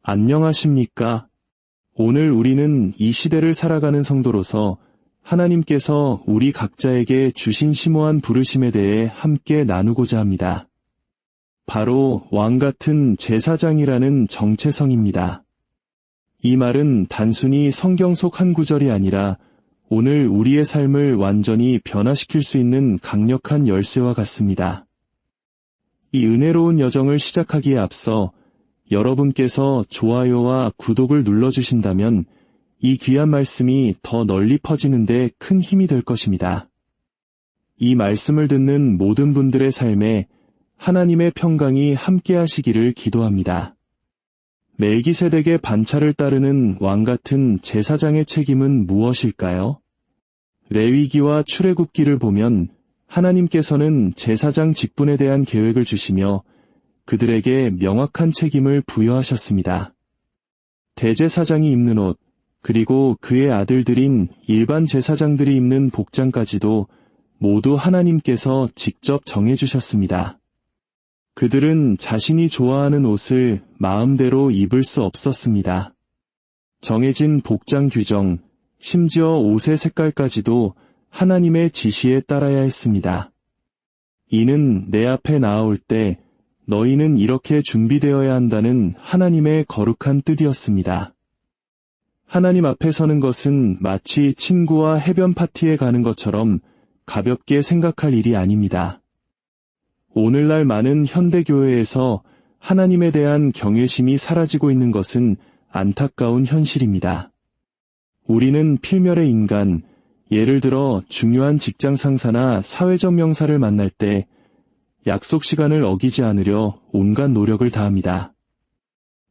안녕하십니까? 오늘 우리는 이 시대를 살아가는 성도로서 하나님께서 우리 각자에게 주신 심오한 부르심에 대해 함께 나누고자 합니다. 바로 왕같은 제사장이라는 정체성입니다. 이 말은 단순히 성경 속 한 구절이 아니라 오늘 우리의 삶을 완전히 변화시킬 수 있는 강력한 열쇠와 같습니다. 이 은혜로운 여정을 시작하기에 앞서 여러분께서 좋아요와 구독을 눌러주신다면 이 귀한 말씀이 더 널리 퍼지는 데 큰 힘이 될 것입니다. 이 말씀을 듣는 모든 분들의 삶에 하나님의 평강이 함께하시기를 기도합니다. 멜기세덱의 반차를 따르는 왕같은 제사장의 책임은 무엇일까요? 레위기와 출애굽기를 보면 하나님께서는 제사장 직분에 대한 계획을 주시며 그들에게 명확한 책임을 부여하셨습니다. 대제사장이 입는 옷, 그리고 그의 아들들인 일반 제사장들이 입는 복장까지도 모두 하나님께서 직접 정해주셨습니다. 그들은 자신이 좋아하는 옷을 마음대로 입을 수 없었습니다. 정해진 복장 규정, 심지어 옷의 색깔까지도 하나님의 지시에 따라야 했습니다. 이는 내 앞에 나아올 때 너희는 이렇게 준비되어야 한다는 하나님의 거룩한 뜻이었습니다. 하나님 앞에 서는 것은 마치 친구와 해변 파티에 가는 것처럼 가볍게 생각할 일이 아닙니다. 오늘날 많은 현대교회에서 하나님에 대한 경외심이 사라지고 있는 것은 안타까운 현실입니다. 우리는 필멸의 인간, 예를 들어 중요한 직장 상사나 사회적 명사를 만날 때 약속 시간을 어기지 않으려 온갖 노력을 다합니다.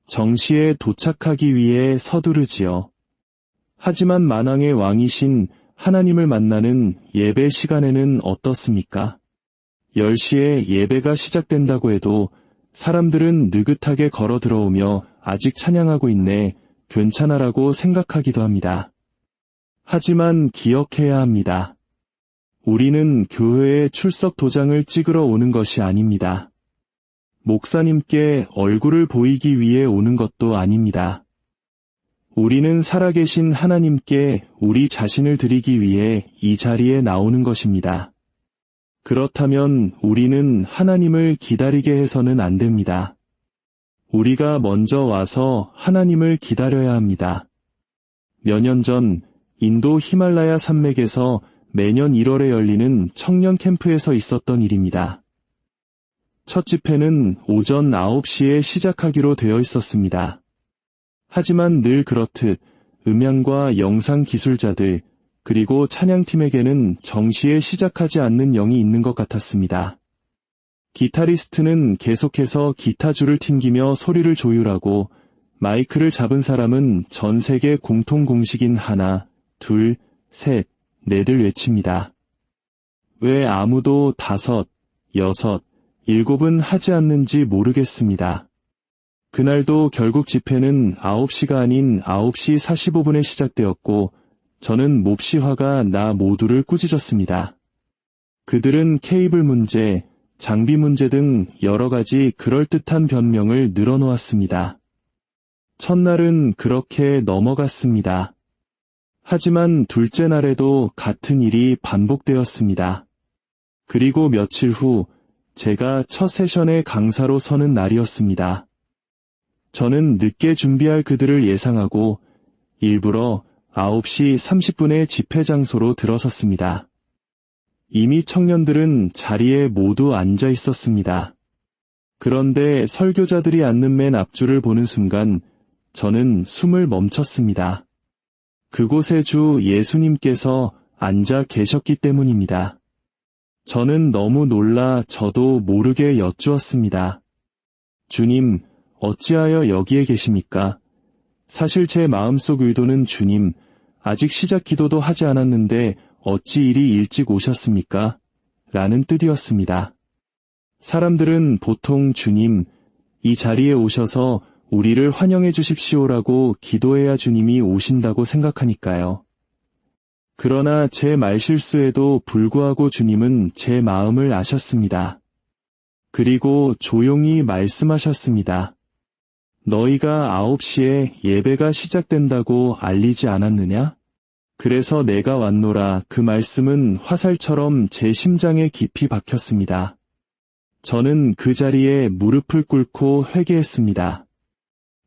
정시에 도착하기 위해 서두르지요. 하지만 만왕의 왕이신 하나님을 만나는 예배 시간에는 어떻습니까? 10시에 예배가 시작된다고 해도 사람들은 느긋하게 걸어 들어오며 아직 찬양하고 있네, 괜찮아라고 생각하기도 합니다. 하지만 기억해야 합니다. 우리는 교회에 출석 도장을 찍으러 오는 것이 아닙니다. 목사님께 얼굴을 보이기 위해 오는 것도 아닙니다. 우리는 살아계신 하나님께 우리 자신을 드리기 위해 이 자리에 나오는 것입니다. 그렇다면 우리는 하나님을 기다리게 해서는 안 됩니다. 우리가 먼저 와서 하나님을 기다려야 합니다. 몇 년 전 인도 히말라야 산맥에서 매년 1월에 열리는 청년 캠프에서 있었던 일입니다. 첫 집회는 오전 9시에 시작하기로 되어 있었습니다. 하지만 늘 그렇듯 음향과 영상 기술자들 그리고 찬양팀에게는 정시에 시작하지 않는 영이 있는 것 같았습니다. 기타리스트는 계속해서 기타줄을 튕기며 소리를 조율하고 마이크를 잡은 사람은 전 세계 공통 공식인 하나, 둘, 셋, 넷을 외칩니다. 왜 아무도 5, 6, 7은 하지 않는지 모르겠습니다. 그날도 결국 집회는 9시가 아닌 9시 45분에 시작되었고 저는 몹시 화가 나 모두를 꾸짖었습니다. 그들은 케이블 문제, 장비 문제 등 여러 가지 그럴듯한 변명을 늘어놓았습니다. 첫날은 그렇게 넘어갔습니다. 하지만 둘째 날에도 같은 일이 반복되었습니다. 그리고 며칠 후 제가 첫 세션의 강사로 서는 날이었습니다. 저는 늦게 준비할 그들을 예상하고 일부러 9시 30분에 집회 장소로 들어섰습니다. 이미 청년들은 자리에 모두 앉아 있었습니다. 그런데 설교자들이 앉는 맨 앞줄을 보는 순간 저는 숨을 멈췄습니다. 그곳에 주 예수님께서 앉아 계셨기 때문입니다. 저는 너무 놀라 저도 모르게 여쭈었습니다. 주님, 어찌하여 여기에 계십니까? 사실 제 마음속 의도는 주님, 아직 시작 기도도 하지 않았는데 어찌 이리 일찍 오셨습니까? 라는 뜻이었습니다. 사람들은 보통 주님, 이 자리에 오셔서 우리를 환영해 주십시오라고 기도해야 주님이 오신다고 생각하니까요. 그러나 제 말실수에도 불구하고 주님은 제 마음을 아셨습니다. 그리고 조용히 말씀하셨습니다. 너희가 9시에 예배가 시작된다고 알리지 않았느냐? 그래서 내가 왔노라. 그 말씀은 화살처럼 제 심장에 깊이 박혔습니다. 저는 그 자리에 무릎을 꿇고 회개했습니다.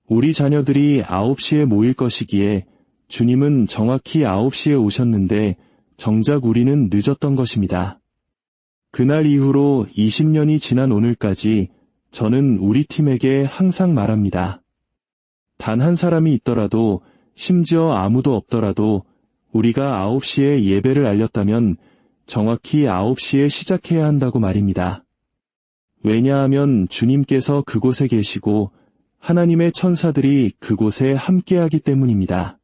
우리 자녀들이 9시에 모일 것이기에 주님은 정확히 9시에 오셨는데 정작 우리는 늦었던 것입니다. 그날 이후로 20년이 지난 오늘까지 저는 우리 팀에게 항상 말합니다. 단 한 사람이 있더라도, 심지어 아무도 없더라도 우리가 9시에 예배를 알렸다면 정확히 9시에 시작해야 한다고 말입니다. 왜냐하면 주님께서 그곳에 계시고 하나님의 천사들이 그곳에 함께하기 때문입니다.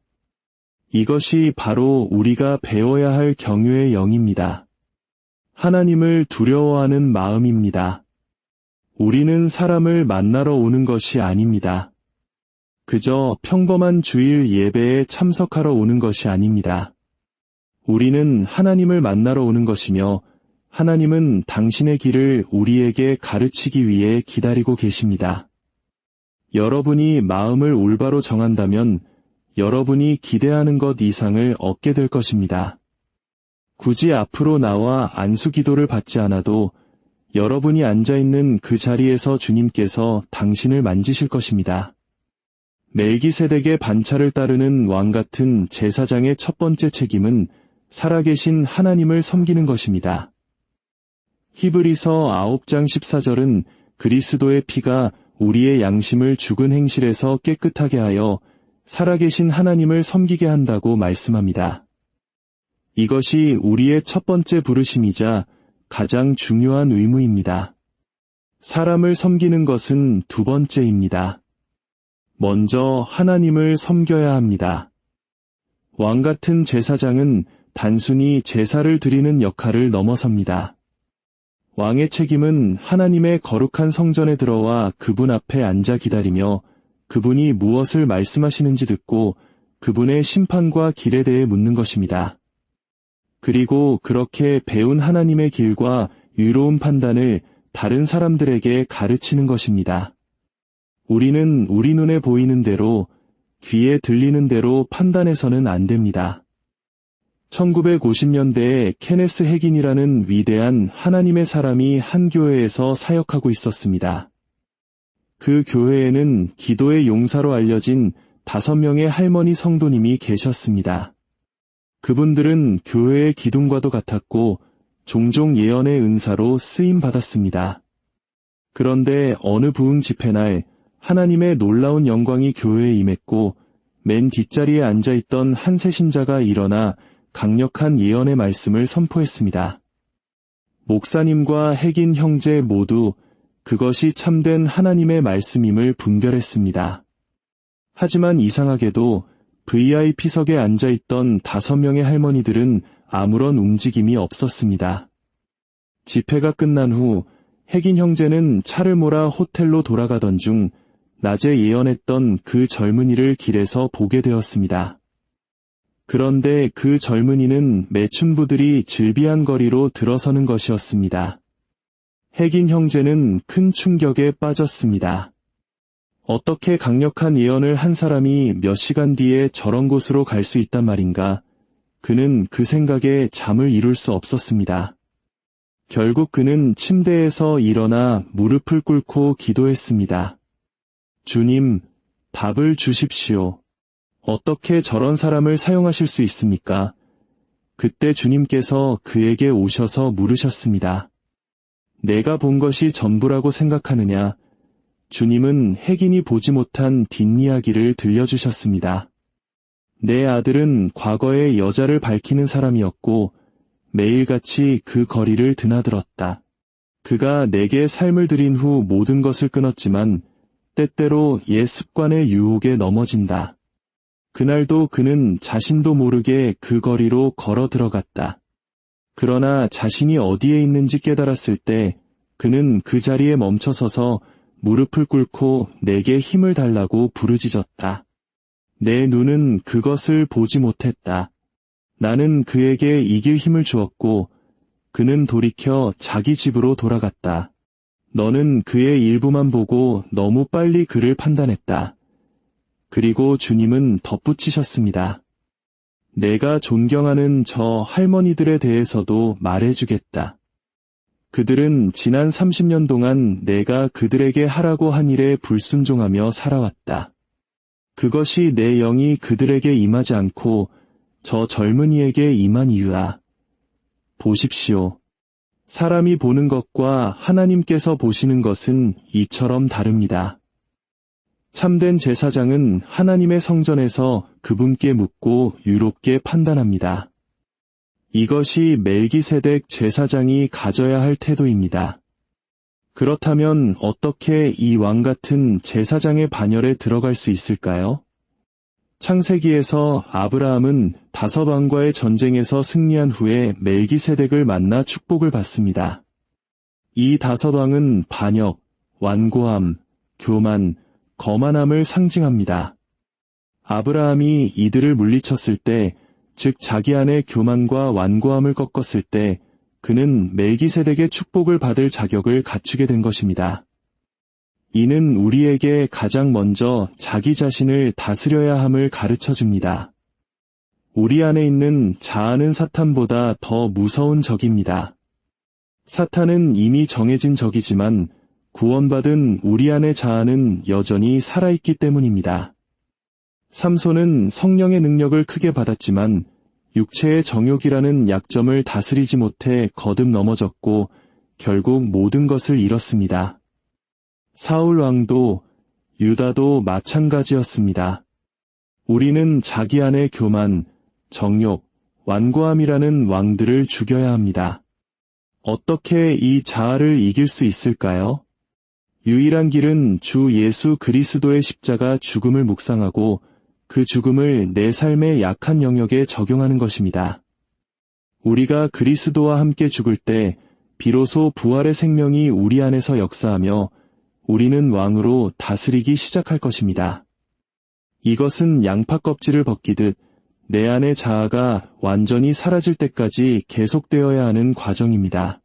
이것이 바로 우리가 배워야 할 경유의 영입니다. 하나님을 두려워하는 마음입니다. 우리는 사람을 만나러 오는 것이 아닙니다. 그저 평범한 주일 예배에 참석하러 오는 것이 아닙니다. 우리는 하나님을 만나러 오는 것이며 하나님은 당신의 길을 우리에게 가르치기 위해 기다리고 계십니다. 여러분이 마음을 올바로 정한다면 여러분이 기대하는 것 이상을 얻게 될 것입니다. 굳이 앞으로 나와 안수 기도를 받지 않아도 여러분이 앉아있는 그 자리에서 주님께서 당신을 만지실 것입니다. 멜기세덱의 반차를 따르는 왕 같은 제사장의 첫 번째 책임은 살아계신 하나님을 섬기는 것입니다. 히브리서 9장 14절은 그리스도의 피가 우리의 양심을 죽은 행실에서 깨끗하게 하여 살아계신 하나님을 섬기게 한다고 말씀합니다. 이것이 우리의 첫 번째 부르심이자 가장 중요한 의무입니다. 사람을 섬기는 것은 두 번째입니다. 먼저 하나님을 섬겨야 합니다. 왕 같은 제사장은 단순히 제사를 드리는 역할을 넘어섭니다. 왕의 책임은 하나님의 거룩한 성전에 들어와 그분 앞에 앉아 기다리며 그분이 무엇을 말씀하시는지 듣고 그분의 심판과 길에 대해 묻는 것입니다. 그리고 그렇게 배운 하나님의 길과 유로운 판단을 다른 사람들에게 가르치는 것입니다. 우리는 우리 눈에 보이는 대로, 귀에 들리는 대로 판단해서는 안 됩니다. 1950년대에 케네스 해긴이라는 위대한 하나님의 사람이 한 교회에서 사역하고 있었습니다. 그 교회에는 기도의 용사로 알려진 5명의 할머니 성도님이 계셨습니다. 그분들은 교회의 기둥과도 같았고 종종 예언의 은사로 쓰임받았습니다. 그런데 어느 부흥 집회 날 하나님의 놀라운 영광이 교회에 임했고 맨 뒷자리에 앉아있던 한 새신자가 일어나 강력한 예언의 말씀을 선포했습니다. 목사님과 핵인 형제 모두 그것이 참된 하나님의 말씀임을 분별했습니다. 하지만 이상하게도 VIP석에 앉아있던 5명의 할머니들은 아무런 움직임이 없었습니다. 집회가 끝난 후 핵인 형제는 차를 몰아 호텔로 돌아가던 중 낮에 예언했던 그 젊은이를 길에서 보게 되었습니다. 그런데 그 젊은이는 매춘부들이 즐비한 거리로 들어서는 것이었습니다. 핵인 형제는 큰 충격에 빠졌습니다. 어떻게 강력한 예언을 한 사람이 몇 시간 뒤에 저런 곳으로 갈 수 있단 말인가? 그는 그 생각에 잠을 이룰 수 없었습니다. 결국 그는 침대에서 일어나 무릎을 꿇고 기도했습니다. 주님, 답을 주십시오. 어떻게 저런 사람을 사용하실 수 있습니까? 그때 주님께서 그에게 오셔서 물으셨습니다. 내가 본 것이 전부라고 생각하느냐? 주님은 핵인이 보지 못한 뒷이야기를 들려주셨습니다. 내 아들은 과거에 여자를 밝히는 사람이었고 매일같이 그 거리를 드나들었다. 그가 내게 삶을 들인 후 모든 것을 끊었지만 때때로 옛 습관의 유혹에 넘어진다. 그날도 그는 자신도 모르게 그 거리로 걸어 들어갔다. 그러나 자신이 어디에 있는지 깨달았을 때 그는 그 자리에 멈춰서서 무릎을 꿇고 내게 힘을 달라고 부르짖었다. 내 눈은 그것을 보지 못했다. 나는 그에게 이길 힘을 주었고 그는 돌이켜 자기 집으로 돌아갔다. 너는 그의 일부만 보고 너무 빨리 그를 판단했다. 그리고 주님은 덧붙이셨습니다. 내가 존경하는 저 할머니들에 대해서도 말해주겠다. 그들은 지난 30년 동안 내가 그들에게 하라고 한 일에 불순종하며 살아왔다. 그것이 내 영이 그들에게 임하지 않고 저 젊은이에게 임한 이유야. 보십시오. 사람이 보는 것과 하나님께서 보시는 것은 이처럼 다릅니다. 참된 제사장은 하나님의 성전에서 그분께 묻고 유롭게 판단합니다. 이것이 멜기세덱 제사장이 가져야 할 태도입니다. 그렇다면 어떻게 이 왕 같은 제사장의 반열에 들어갈 수 있을까요? 창세기에서 아브라함은 5왕과의 전쟁에서 승리한 후에 멜기세덱을 만나 축복을 받습니다. 이 5왕은 반역, 완고함, 교만, 거만함을 상징합니다. 아브라함이 이들을 물리쳤을 때, 즉 자기 안의 교만과 완고함을 꺾었을 때 그는 멜기세덱의 축복을 받을 자격을 갖추게 된 것입니다. 이는 우리에게 가장 먼저 자기 자신을 다스려야 함을 가르쳐줍니다. 우리 안에 있는 자아는 사탄보다 더 무서운 적입니다. 사탄은 이미 정해진 적이지만 구원받은 우리 안의 자아는 여전히 살아있기 때문입니다. 삼손은 성령의 능력을 크게 받았지만 육체의 정욕이라는 약점을 다스리지 못해 거듭 넘어졌고 결국 모든 것을 잃었습니다. 사울 왕도 유다도 마찬가지였습니다. 우리는 자기 안의 교만, 정욕, 완고함이라는 왕들을 죽여야 합니다. 어떻게 이 자아를 이길 수 있을까요? 유일한 길은 주 예수 그리스도의 십자가 죽음을 묵상하고 그 죽음을 내 삶의 약한 영역에 적용하는 것입니다. 우리가 그리스도와 함께 죽을 때 비로소 부활의 생명이 우리 안에서 역사하며 우리는 왕으로 다스리기 시작할 것입니다. 이것은 양파 껍질을 벗기듯 내 안의 자아가 완전히 사라질 때까지 계속되어야 하는 과정입니다.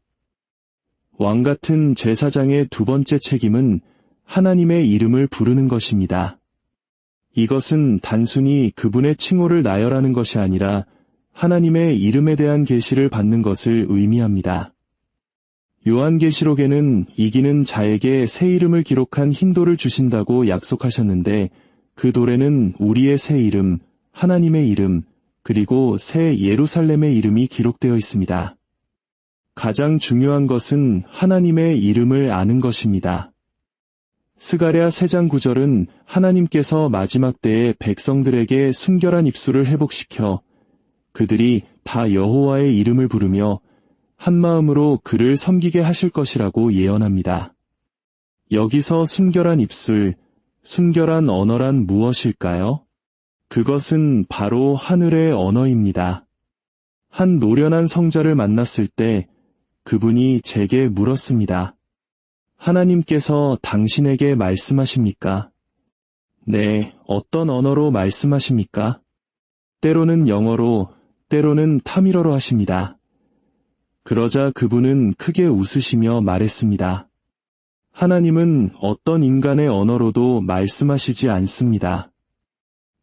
왕 같은 제사장의 두 번째 책임은 하나님의 이름을 부르는 것입니다. 이것은 단순히 그분의 칭호를 나열하는 것이 아니라 하나님의 이름에 대한 계시를 받는 것을 의미합니다. 요한계시록에는 이기는 자에게 새 이름을 기록한 흰 돌을 주신다고 약속하셨는데 그 돌에는 우리의 새 이름, 하나님의 이름, 그리고 새 예루살렘의 이름이 기록되어 있습니다. 가장 중요한 것은 하나님의 이름을 아는 것입니다. 스가랴 3장 9절은 하나님께서 마지막 때에 백성들에게 순결한 입술을 회복시켜 그들이 다 여호와의 이름을 부르며 한마음으로 그를 섬기게 하실 것이라고 예언합니다. 여기서 순결한 입술, 순결한 언어란 무엇일까요? 그것은 바로 하늘의 언어입니다. 한 노련한 성자를 만났을 때 그분이 제게 물었습니다. 하나님께서 당신에게 말씀하십니까? 네, 어떤 언어로 말씀하십니까? 때로는 영어로, 때로는 타밀어로 하십니다. 그러자 그분은 크게 웃으시며 말했습니다. 하나님은 어떤 인간의 언어로도 말씀하시지 않습니다.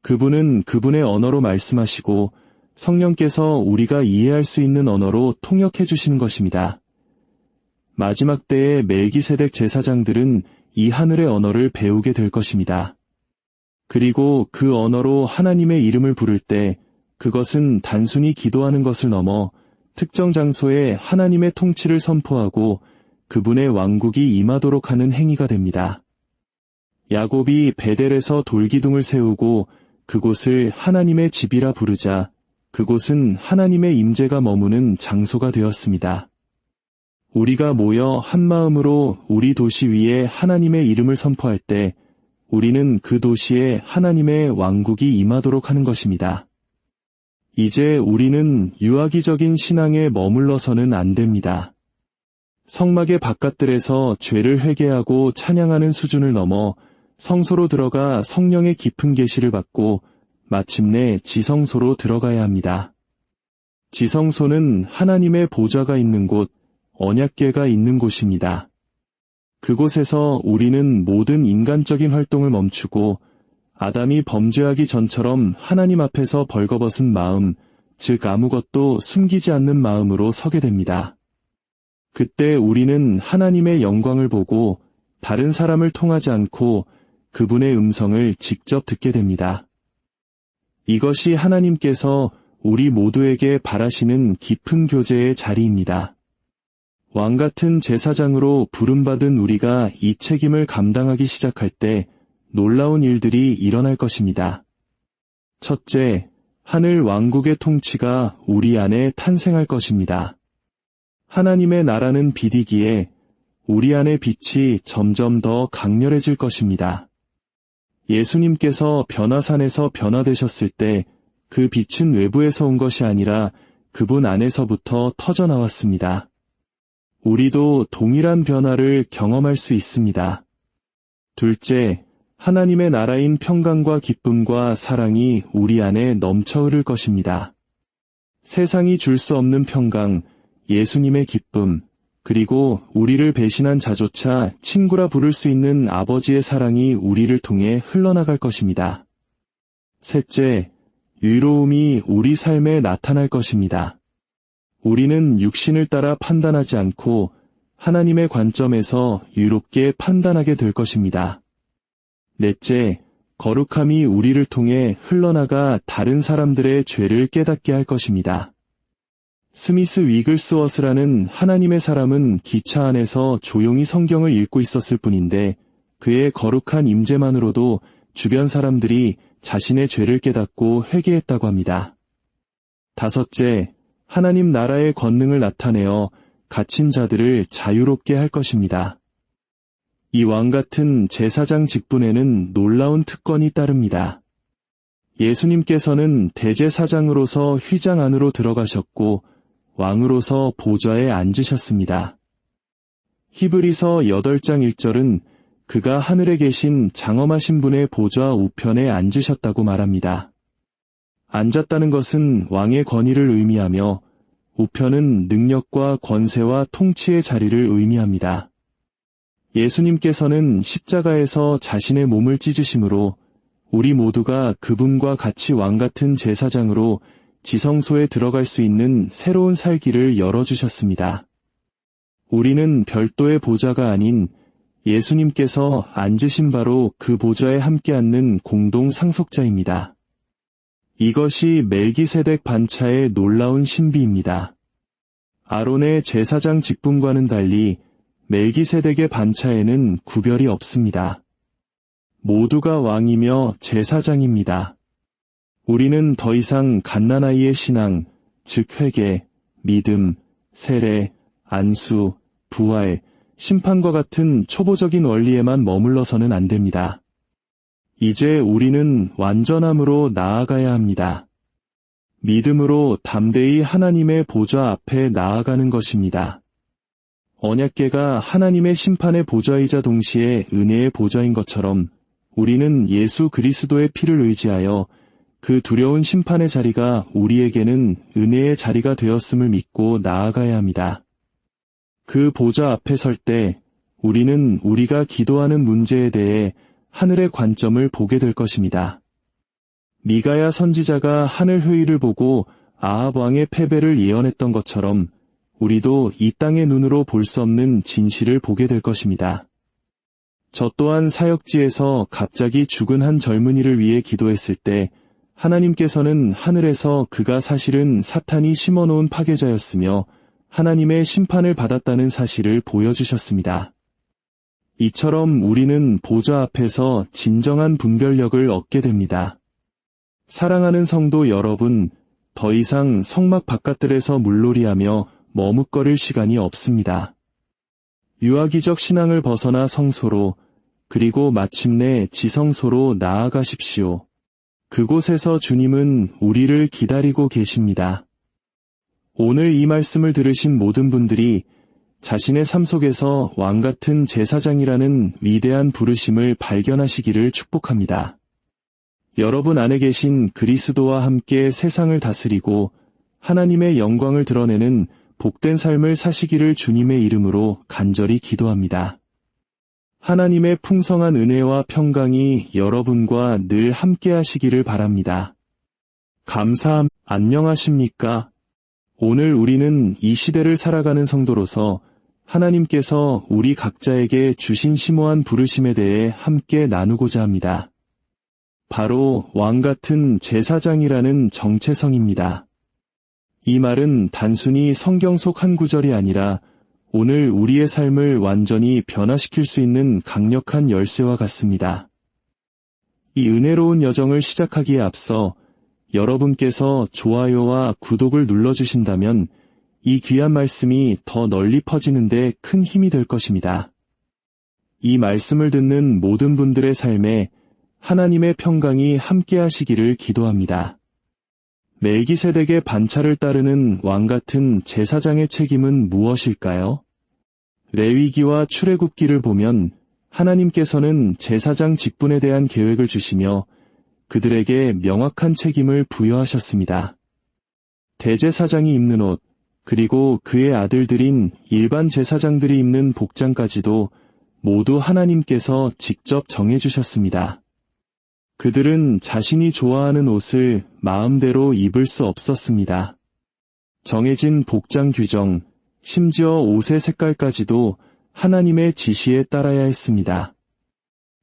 그분은 그분의 언어로 말씀하시고 성령께서 우리가 이해할 수 있는 언어로 통역해 주시는 것입니다. 마지막 때의 멜기세덱 제사장들은 이 하늘의 언어를 배우게 될 것입니다. 그리고 그 언어로 하나님의 이름을 부를 때 그것은 단순히 기도하는 것을 넘어 특정 장소에 하나님의 통치를 선포하고 그분의 왕국이 임하도록 하는 행위가 됩니다. 야곱이 베델에서 돌기둥을 세우고 그곳을 하나님의 집이라 부르자 그곳은 하나님의 임재가 머무는 장소가 되었습니다. 우리가 모여 한마음으로 우리 도시 위에 하나님의 이름을 선포할 때 우리는 그 도시에 하나님의 왕국이 임하도록 하는 것입니다. 이제 우리는 유아기적인 신앙에 머물러서는 안 됩니다. 성막의 바깥들에서 죄를 회개하고 찬양하는 수준을 넘어 성소로 들어가 성령의 깊은 계시를 받고 마침내 지성소로 들어가야 합니다. 지성소는 하나님의 보좌가 있는 곳, 언약궤가 있는 곳입니다. 그곳에서 우리는 모든 인간적인 활동을 멈추고 아담이 범죄하기 전처럼 하나님 앞에서 벌거벗은 마음, 즉 아무것도 숨기지 않는 마음으로 서게 됩니다. 그때 우리는 하나님의 영광을 보고 다른 사람을 통하지 않고 그분의 음성을 직접 듣게 됩니다. 이것이 하나님께서 우리 모두에게 바라시는 깊은 교제의 자리입니다. 왕같은 제사장으로 부름받은 우리가 이 책임을 감당하기 시작할 때 놀라운 일들이 일어날 것입니다. 첫째, 하늘 왕국의 통치가 우리 안에 탄생할 것입니다. 하나님의 나라는 빛이기에 우리 안의 빛이 점점 더 강렬해질 것입니다. 예수님께서 변화산에서 변화되셨을 때 그 빛은 외부에서 온 것이 아니라 그분 안에서부터 터져나왔습니다. 우리도 동일한 변화를 경험할 수 있습니다. 둘째, 하나님의 나라인 평강과 기쁨과 사랑이 우리 안에 넘쳐 흐를 것입니다. 세상이 줄 수 없는 평강, 예수님의 기쁨, 그리고 우리를 배신한 자조차 친구라 부를 수 있는 아버지의 사랑이 우리를 통해 흘러나갈 것입니다. 셋째, 유로움이 우리 삶에 나타날 것입니다. 우리는 육신을 따라 판단하지 않고 하나님의 관점에서 유롭게 판단하게 될 것입니다. 넷째, 거룩함이 우리를 통해 흘러나가 다른 사람들의 죄를 깨닫게 할 것입니다. 스미스 위글스워스라는 하나님의 사람은 기차 안에서 조용히 성경을 읽고 있었을 뿐인데 그의 거룩한 임재만으로도 주변 사람들이 자신의 죄를 깨닫고 회개했다고 합니다. 다섯째, 하나님 나라의 권능을 나타내어 갇힌 자들을 자유롭게 할 것입니다. 이 왕같은 제사장 직분에는 놀라운 특권이 따릅니다. 예수님께서는 대제사장으로서 휘장 안으로 들어가셨고 왕으로서 보좌에 앉으셨습니다. 히브리서 8장 1절은 그가 하늘에 계신 장엄하신 분의 보좌 우편에 앉으셨다고 말합니다. 앉았다는 것은 왕의 권위를 의미하며 우편은 능력과 권세와 통치의 자리를 의미합니다. 예수님께서는 십자가에서 자신의 몸을 찢으심으로 우리 모두가 그분과 같이 왕같은 제사장으로 지성소에 들어갈 수 있는 새로운 살기를 열어주셨습니다. 우리는 별도의 보좌가 아닌 예수님께서 앉으신 바로 그 보좌에 함께 앉는 공동 상속자입니다. 이것이 멜기세덱 반차의 놀라운 신비입니다. 아론의 제사장 직분과는 달리 멜기세덱의 반차에는 구별이 없습니다. 모두가 왕이며 제사장입니다. 우리는 더 이상 갓난아이의 신앙, 즉 회개, 믿음, 세례, 안수, 부활, 심판과 같은 초보적인 원리에만 머물러서는 안 됩니다. 이제 우리는 완전함으로 나아가야 합니다. 믿음으로 담대히 하나님의 보좌 앞에 나아가는 것입니다. 언약궤가 하나님의 심판의 보좌이자 동시에 은혜의 보좌인 것처럼 우리는 예수 그리스도의 피를 의지하여 그 두려운 심판의 자리가 우리에게는 은혜의 자리가 되었음을 믿고 나아가야 합니다. 그 보좌 앞에 설 때 우리는 우리가 기도하는 문제에 대해 하늘의 관점을 보게 될 것입니다. 미가야 선지자가 하늘 회의를 보고 아합 왕의 패배를 예언했던 것처럼 우리도 이 땅의 눈으로 볼 수 없는 진실을 보게 될 것입니다. 저 또한 사역지에서 갑자기 죽은 한 젊은이를 위해 기도했을 때 하나님께서는 하늘에서 그가 사실은 사탄이 심어놓은 파괴자였으며 하나님의 심판을 받았다는 사실을 보여주셨습니다. 이처럼 우리는 보좌 앞에서 진정한 분별력을 얻게 됩니다. 사랑하는 성도 여러분, 더 이상 성막 바깥들에서 물놀이하며 머뭇거릴 시간이 없습니다. 유아기적 신앙을 벗어나 성소로, 그리고 마침내 지성소로 나아가십시오. 그곳에서 주님은 우리를 기다리고 계십니다. 오늘 이 말씀을 들으신 모든 분들이 자신의 삶 속에서 왕같은 제사장이라는 위대한 부르심을 발견하시기를 축복합니다. 여러분 안에 계신 그리스도와 함께 세상을 다스리고 하나님의 영광을 드러내는 복된 삶을 사시기를 주님의 이름으로 간절히 기도합니다. 하나님의 풍성한 은혜와 평강이 여러분과 늘 함께 하시기를 바랍니다. 안녕하십니까? 오늘 우리는 이 시대를 살아가는 성도로서 하나님께서 우리 각자에게 주신 심오한 부르심에 대해 함께 나누고자 합니다. 바로 왕같은 제사장이라는 정체성입니다. 이 말은 단순히 성경 속 한 구절이 아니라 오늘 우리의 삶을 완전히 변화시킬 수 있는 강력한 열쇠와 같습니다. 이 은혜로운 여정을 시작하기에 앞서 여러분께서 좋아요와 구독을 눌러주신다면 이 귀한 말씀이 더 널리 퍼지는 데 큰 힘이 될 것입니다. 이 말씀을 듣는 모든 분들의 삶에 하나님의 평강이 함께 하시기를 기도합니다. 멜기세덱의 반차를 따르는 왕같은 제사장의 책임은 무엇일까요? 레위기와 출애굽기를 보면 하나님께서는 제사장 직분에 대한 계획을 주시며 그들에게 명확한 책임을 부여하셨습니다. 대제사장이 입는 옷, 그리고 그의 아들들인 일반 제사장들이 입는 복장까지도 모두 하나님께서 직접 정해주셨습니다. 그들은 자신이 좋아하는 옷을 마음대로 입을 수 없었습니다. 정해진 복장 규정, 심지어 옷의 색깔까지도 하나님의 지시에 따라야 했습니다.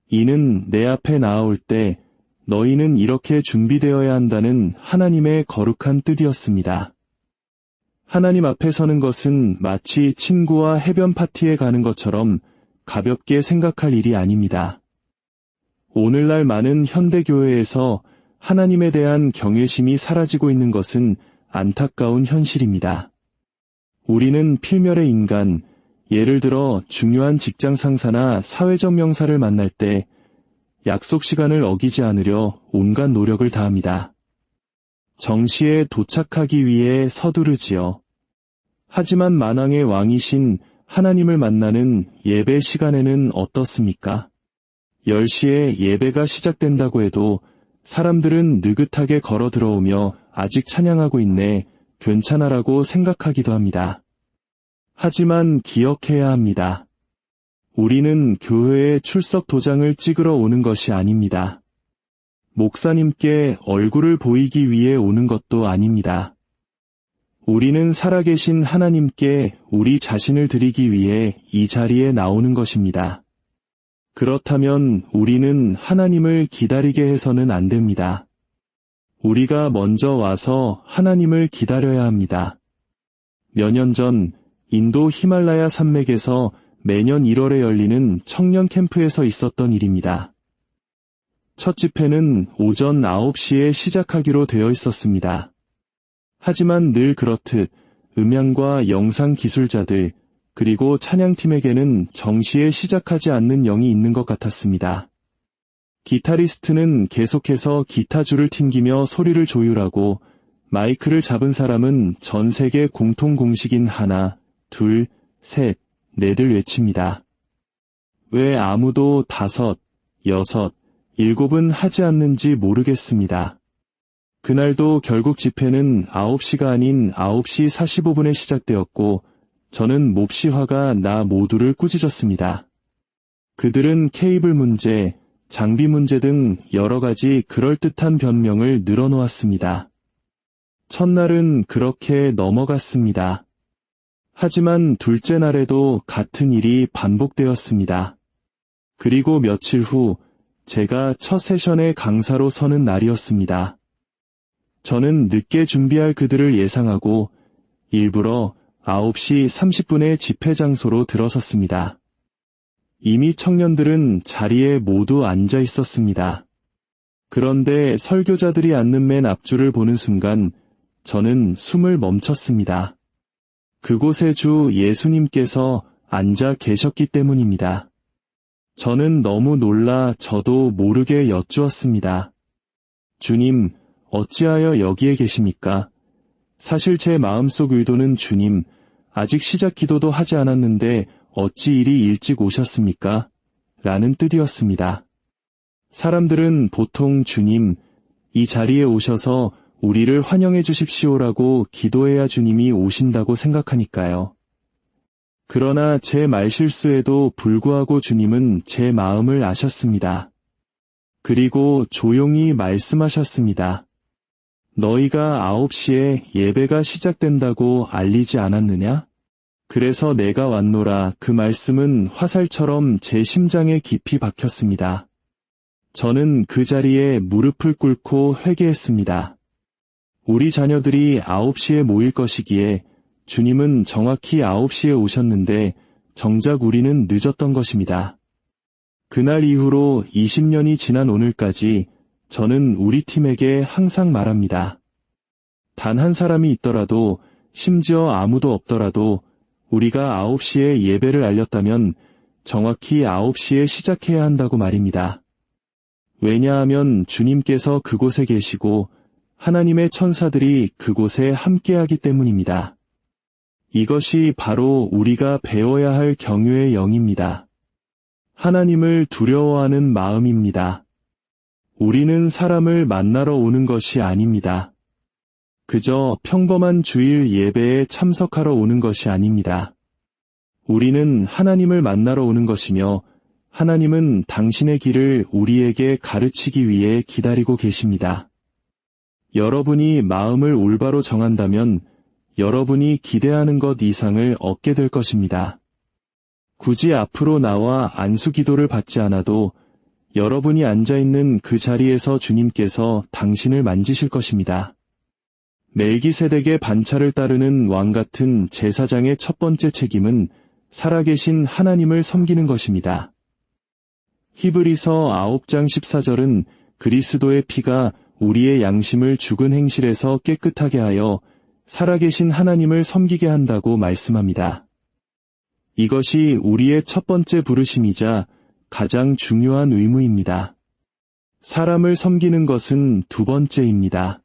이는 내 앞에 나아올 때 너희는 이렇게 준비되어야 한다는 하나님의 거룩한 뜻이었습니다. 하나님 앞에 서는 것은 마치 친구와 해변 파티에 가는 것처럼 가볍게 생각할 일이 아닙니다. 오늘날 많은 현대교회에서 하나님에 대한 경외심이 사라지고 있는 것은 안타까운 현실입니다. 우리는 필멸의 인간, 예를 들어 중요한 직장 상사나 사회적 명사를 만날 때 약속 시간을 어기지 않으려 온갖 노력을 다합니다. 정시에 도착하기 위해 서두르지요. 하지만 만왕의 왕이신 하나님을 만나는 예배 시간에는 어떻습니까? 10시에 예배가 시작된다고 해도 사람들은 느긋하게 걸어 들어오며 아직 찬양하고 있네, 괜찮아라고 생각하기도 합니다. 하지만 기억해야 합니다. 우리는 교회에 출석 도장을 찍으러 오는 것이 아닙니다. 목사님께 얼굴을 보이기 위해 오는 것도 아닙니다. 우리는 살아계신 하나님께 우리 자신을 드리기 위해 이 자리에 나오는 것입니다. 그렇다면 우리는 하나님을 기다리게 해서는 안 됩니다. 우리가 먼저 와서 하나님을 기다려야 합니다. 몇 년 전 인도 히말라야 산맥에서 매년 1월에 열리는 청년 캠프에서 있었던 일입니다. 첫 집회는 오전 9시에 시작하기로 되어 있었습니다. 하지만 늘 그렇듯 음향과 영상 기술자들, 그리고 찬양팀에게는 정시에 시작하지 않는 영이 있는 것 같았습니다. 기타리스트는 계속해서 기타줄을 튕기며 소리를 조율하고 마이크를 잡은 사람은 전 세계 공통 공식인 하나, 둘, 셋, 넷을 외칩니다. 왜 아무도 5, 6, 7은 하지 않는지 모르겠습니다. 그날도 결국 집회는 9시가 아닌 9시 45분에 시작되었고 저는 몹시 화가 나 모두를 꾸짖었습니다. 그들은 케이블 문제, 장비 문제 등 여러 가지 그럴듯한 변명을 늘어놓았습니다. 첫날은 그렇게 넘어갔습니다. 하지만 둘째 날에도 같은 일이 반복되었습니다. 그리고 며칠 후 제가 첫 세션의 강사로 서는 날이었습니다. 저는 늦게 준비할 그들을 예상하고 일부러 9시 30분에 집회 장소로 들어섰습니다. 이미 청년들은 자리에 모두 앉아 있었습니다. 그런데 설교자들이 앉는 맨 앞줄을 보는 순간 저는 숨을 멈췄습니다. 그곳에 주 예수님께서 앉아 계셨기 때문입니다. 저는 너무 놀라 저도 모르게 여쭈었습니다. 주님, 어찌하여 여기에 계십니까? 사실 제 마음속 의도는 주님, 아직 시작 기도도 하지 않았는데 어찌 이리 일찍 오셨습니까? 라는 뜻이었습니다. 사람들은 보통 주님, 이 자리에 오셔서 우리를 환영해 주십시오라고 기도해야 주님이 오신다고 생각하니까요. 그러나 제 말실수에도 불구하고 주님은 제 마음을 아셨습니다. 그리고 조용히 말씀하셨습니다. 너희가 9시에 예배가 시작된다고 알리지 않았느냐? 그래서 내가 왔노라. 그 말씀은 화살처럼 제 심장에 깊이 박혔습니다. 저는 그 자리에 무릎을 꿇고 회개했습니다. 우리 자녀들이 9시에 모일 것이기에 주님은 정확히 9시에 오셨는데 정작 우리는 늦었던 것입니다. 그날 이후로 20년이 지난 오늘까지 저는 우리 팀에게 항상 말합니다. 단 한 사람이 있더라도, 심지어 아무도 없더라도 우리가 9시에 예배를 알렸다면 정확히 9시에 시작해야 한다고 말입니다. 왜냐하면 주님께서 그곳에 계시고 하나님의 천사들이 그곳에 함께하기 때문입니다. 이것이 바로 우리가 배워야 할 경유의 영입니다. 하나님을 두려워하는 마음입니다. 우리는 사람을 만나러 오는 것이 아닙니다. 그저 평범한 주일 예배에 참석하러 오는 것이 아닙니다. 우리는 하나님을 만나러 오는 것이며 하나님은 당신의 길을 우리에게 가르치기 위해 기다리고 계십니다. 여러분이 마음을 올바로 정한다면 여러분이 기대하는 것 이상을 얻게 될 것입니다. 굳이 앞으로 나와 안수 기도를 받지 않아도 여러분이 앉아있는 그 자리에서 주님께서 당신을 만지실 것입니다. 멜기세덱의 반차를 따르는 왕 같은 제사장의 첫 번째 책임은 살아계신 하나님을 섬기는 것입니다. 히브리서 9장 14절은 그리스도의 피가 우리의 양심을 죽은 행실에서 깨끗하게 하여 살아계신 하나님을 섬기게 한다고 말씀합니다. 이것이 우리의 첫 번째 부르심이자 가장 중요한 의무입니다. 사람을 섬기는 것은 두 번째입니다.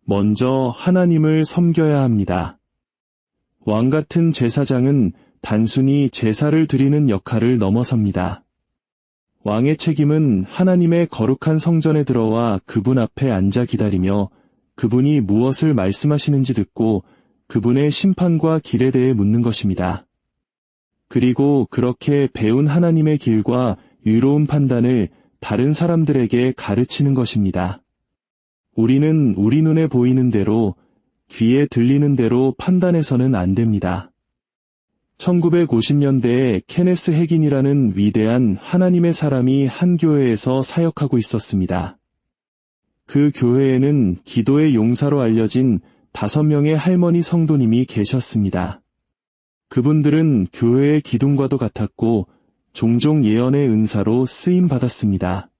먼저 하나님을 섬겨야 합니다. 왕 같은 제사장은 단순히 제사를 드리는 역할을 넘어섭니다. 왕의 책임은 하나님의 거룩한 성전에 들어와 그분 앞에 앉아 기다리며 그분이 무엇을 말씀하시는지 듣고 그분의 심판과 길에 대해 묻는 것입니다. 그리고 그렇게 배운 하나님의 길과 유로운 판단을 다른 사람들에게 가르치는 것입니다. 우리는 우리 눈에 보이는 대로, 귀에 들리는 대로 판단해서는 안 됩니다. 1950년대에 케네스 해긴이라는 위대한 하나님의 사람이 한 교회에서 사역하고 있었습니다. 그 교회에는 기도의 용사로 알려진 5명의 할머니 성도님이 계셨습니다. 그분들은 교회의 기둥과도 같았고 종종 예언의 은사로 쓰임받았습니다.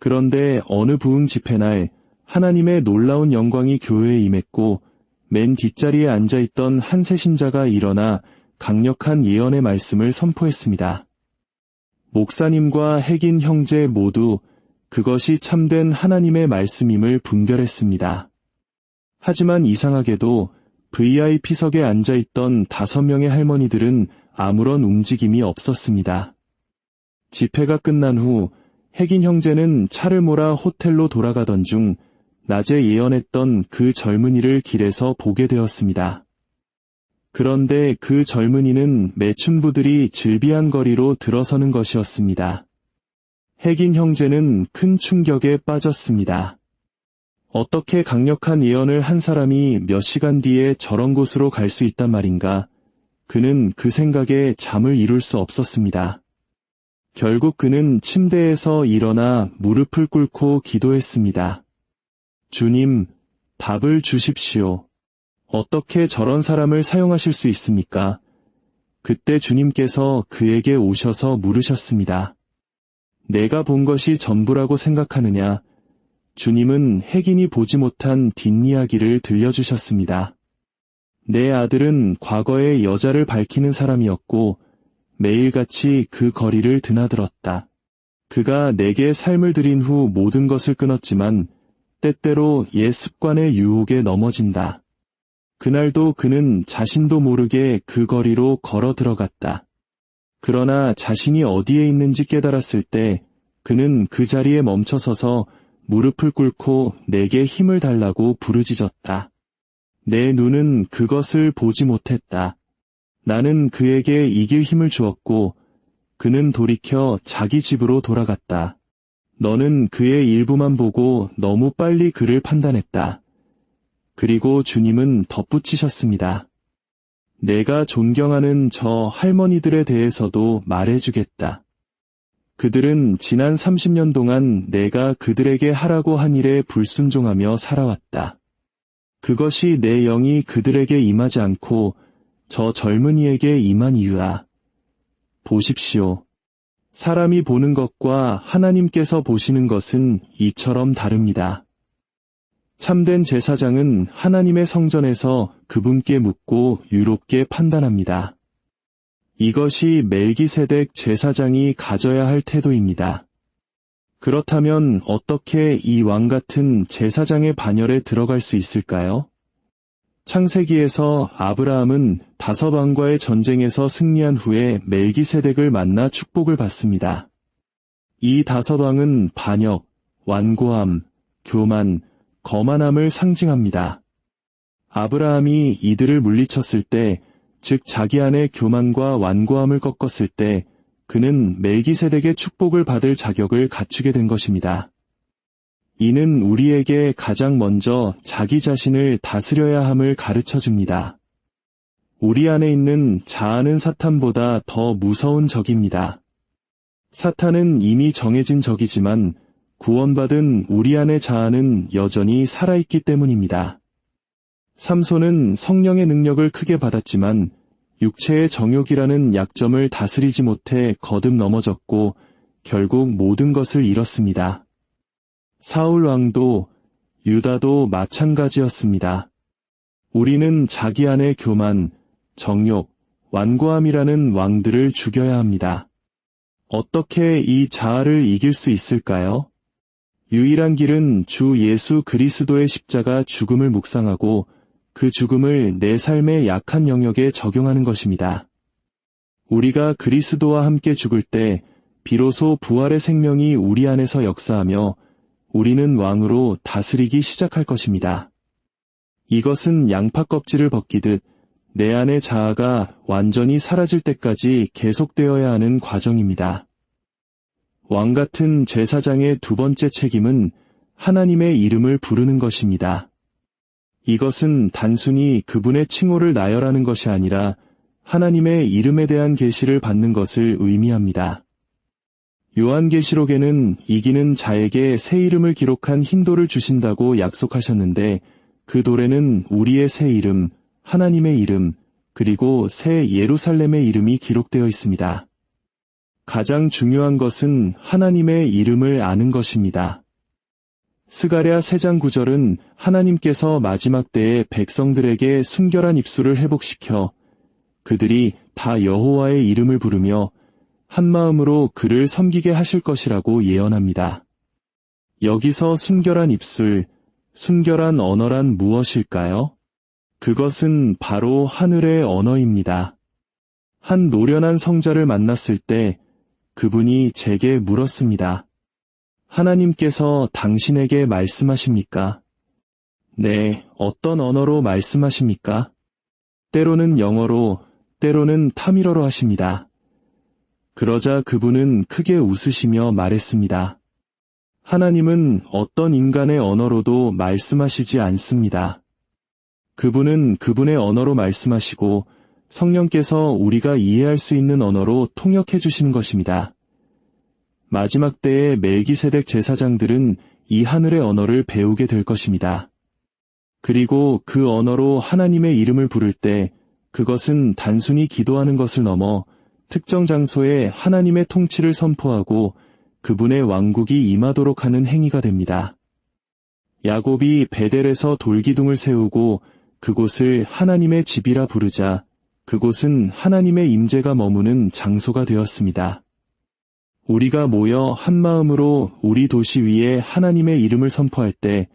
그런데 어느 부흥 집회 날 하나님의 놀라운 영광이 교회에 임했고 맨 뒷자리에 앉아있던 한 새신자가 일어나 강력한 예언의 말씀을 선포했습니다. 목사님과 핵인 형제 모두 그것이 참된 하나님의 말씀임을 분별했습니다. 하지만 이상하게도 VIP석에 앉아있던 5명의 할머니들은 아무런 움직임이 없었습니다. 집회가 끝난 후 핵인 형제는 차를 몰아 호텔로 돌아가던 중 낮에 예언했던 그 젊은이를 길에서 보게 되었습니다. 그런데 그 젊은이는 매춘부들이 즐비한 거리로 들어서는 것이었습니다. 핵인 형제는 큰 충격에 빠졌습니다. 어떻게 강력한 예언을 한 사람이 몇 시간 뒤에 저런 곳으로 갈 수 있단 말인가? 그는 그 생각에 잠을 이룰 수 없었습니다. 결국 그는 침대에서 일어나 무릎을 꿇고 기도했습니다. 주님, 답을 주십시오. 어떻게 저런 사람을 사용하실 수 있습니까? 그때 주님께서 그에게 오셔서 물으셨습니다. 내가 본 것이 전부라고 생각하느냐? 주님은 핵인이 보지 못한 뒷이야기를 들려주셨습니다. 내 아들은 과거에 여자를 밝히는 사람이었고 매일같이 그 거리를 드나들었다. 그가 내게 삶을 들인 후 모든 것을 끊었지만 때때로 옛 습관의 유혹에 넘어진다. 그날도 그는 자신도 모르게 그 거리로 걸어 들어갔다. 그러나 자신이 어디에 있는지 깨달았을 때 그는 그 자리에 멈춰서서 무릎을 꿇고 내게 힘을 달라고 부르짖었다. 내 눈은 그것을 보지 못했다. 나는 그에게 이길 힘을 주었고 그는 돌이켜 자기 집으로 돌아갔다. 너는 그의 일부만 보고 너무 빨리 그를 판단했다. 그리고 주님은 덧붙이셨습니다. 내가 존경하는 저 할머니들에 대해서도 말해주겠다. 그들은 지난 30년 동안 내가 그들에게 하라고 한 일에 불순종하며 살아왔다. 그것이 내 영이 그들에게 임하지 않고 저 젊은이에게 임한 이유야. 보십시오. 사람이 보는 것과 하나님께서 보시는 것은 이처럼 다릅니다. 참된 제사장은 하나님의 성전에서 그분께 묻고 유롭게 판단합니다. 이것이 멜기세덱 제사장이 가져야 할 태도입니다. 그렇다면 어떻게 이 왕 같은 제사장의 반열에 들어갈 수 있을까요? 창세기에서 아브라함은 5왕과의 전쟁에서 승리한 후에 멜기세덱을 만나 축복을 받습니다. 이 5왕은 반역, 완고함, 교만, 거만함을 상징합니다. 아브라함이 이들을 물리쳤을 때, 즉 자기 안의 교만과 완고함을 꺾었을 때 그는 멜기세덱의 축복을 받을 자격을 갖추게 된 것입니다. 이는 우리에게 가장 먼저 자기 자신을 다스려야 함을 가르쳐 줍니다. 우리 안에 있는 자아는 사탄보다 더 무서운 적입니다. 사탄은 이미 정해진 적이지만 구원받은 우리 안의 자아는 여전히 살아있기 때문입니다. 삼손은 성령의 능력을 크게 받았지만 육체의 정욕이라는 약점을 다스리지 못해 거듭 넘어졌고 결국 모든 것을 잃었습니다. 사울 왕도 유다도 마찬가지였습니다. 우리는 자기 안의 교만, 정욕, 완고함이라는 왕들을 죽여야 합니다. 어떻게 이 자아를 이길 수 있을까요? 유일한 길은 주 예수 그리스도의 십자가 죽음을 묵상하고 그 죽음을 내 삶의 약한 영역에 적용하는 것입니다. 우리가 그리스도와 함께 죽을 때 비로소 부활의 생명이 우리 안에서 역사하며 우리는 왕으로 다스리기 시작할 것입니다. 이것은 양파 껍질을 벗기듯 내 안의 자아가 완전히 사라질 때까지 계속되어야 하는 과정입니다. 왕 같은 제사장의 두 번째 책임은 하나님의 이름을 부르는 것입니다. 이것은 단순히 그분의 칭호를 나열하는 것이 아니라 하나님의 이름에 대한 계시를 받는 것을 의미합니다. 요한계시록에는 이기는 자에게 새 이름을 기록한 흰 돌을 주신다고 약속하셨는데 그 돌에는 우리의 새 이름, 하나님의 이름, 그리고 새 예루살렘의 이름이 기록되어 있습니다. 가장 중요한 것은 하나님의 이름을 아는 것입니다. 스가랴 3장 9절은 하나님께서 마지막 때에 백성들에게 순결한 입술을 회복시켜 그들이 다 여호와의 이름을 부르며 한마음으로 그를 섬기게 하실 것이라고 예언합니다. 여기서 순결한 입술, 순결한 언어란 무엇일까요? 그것은 바로 하늘의 언어입니다. 한 노련한 성자를 만났을 때 그분이 제게 물었습니다. 하나님께서 당신에게 말씀하십니까? 네, 어떤 언어로 말씀하십니까? 때로는 영어로, 때로는 타밀어로 하십니다. 그러자 그분은 크게 웃으시며 말했습니다. 하나님은 어떤 인간의 언어로도 말씀하시지 않습니다. 그분은 그분의 언어로 말씀하시고 성령께서 우리가 이해할 수 있는 언어로 통역해 주시는 것입니다. 마지막 때의 멜기세덱 제사장들은 이 하늘의 언어를 배우게 될 것입니다. 그리고 그 언어로 하나님의 이름을 부를 때 그것은 단순히 기도하는 것을 넘어 특정 장소에 하나님의 통치를 선포하고 그분의 왕국이 임하도록 하는 행위가 됩니다. 야곱이 베델에서 돌기둥을 세우고 그곳을 하나님의 집이라 부르자 그곳은 하나님의 임재가 머무는 장소가 되었습니다. 우리가 모여 한마음으로 우리 도시 위에 하나님의 이름을 선포할 때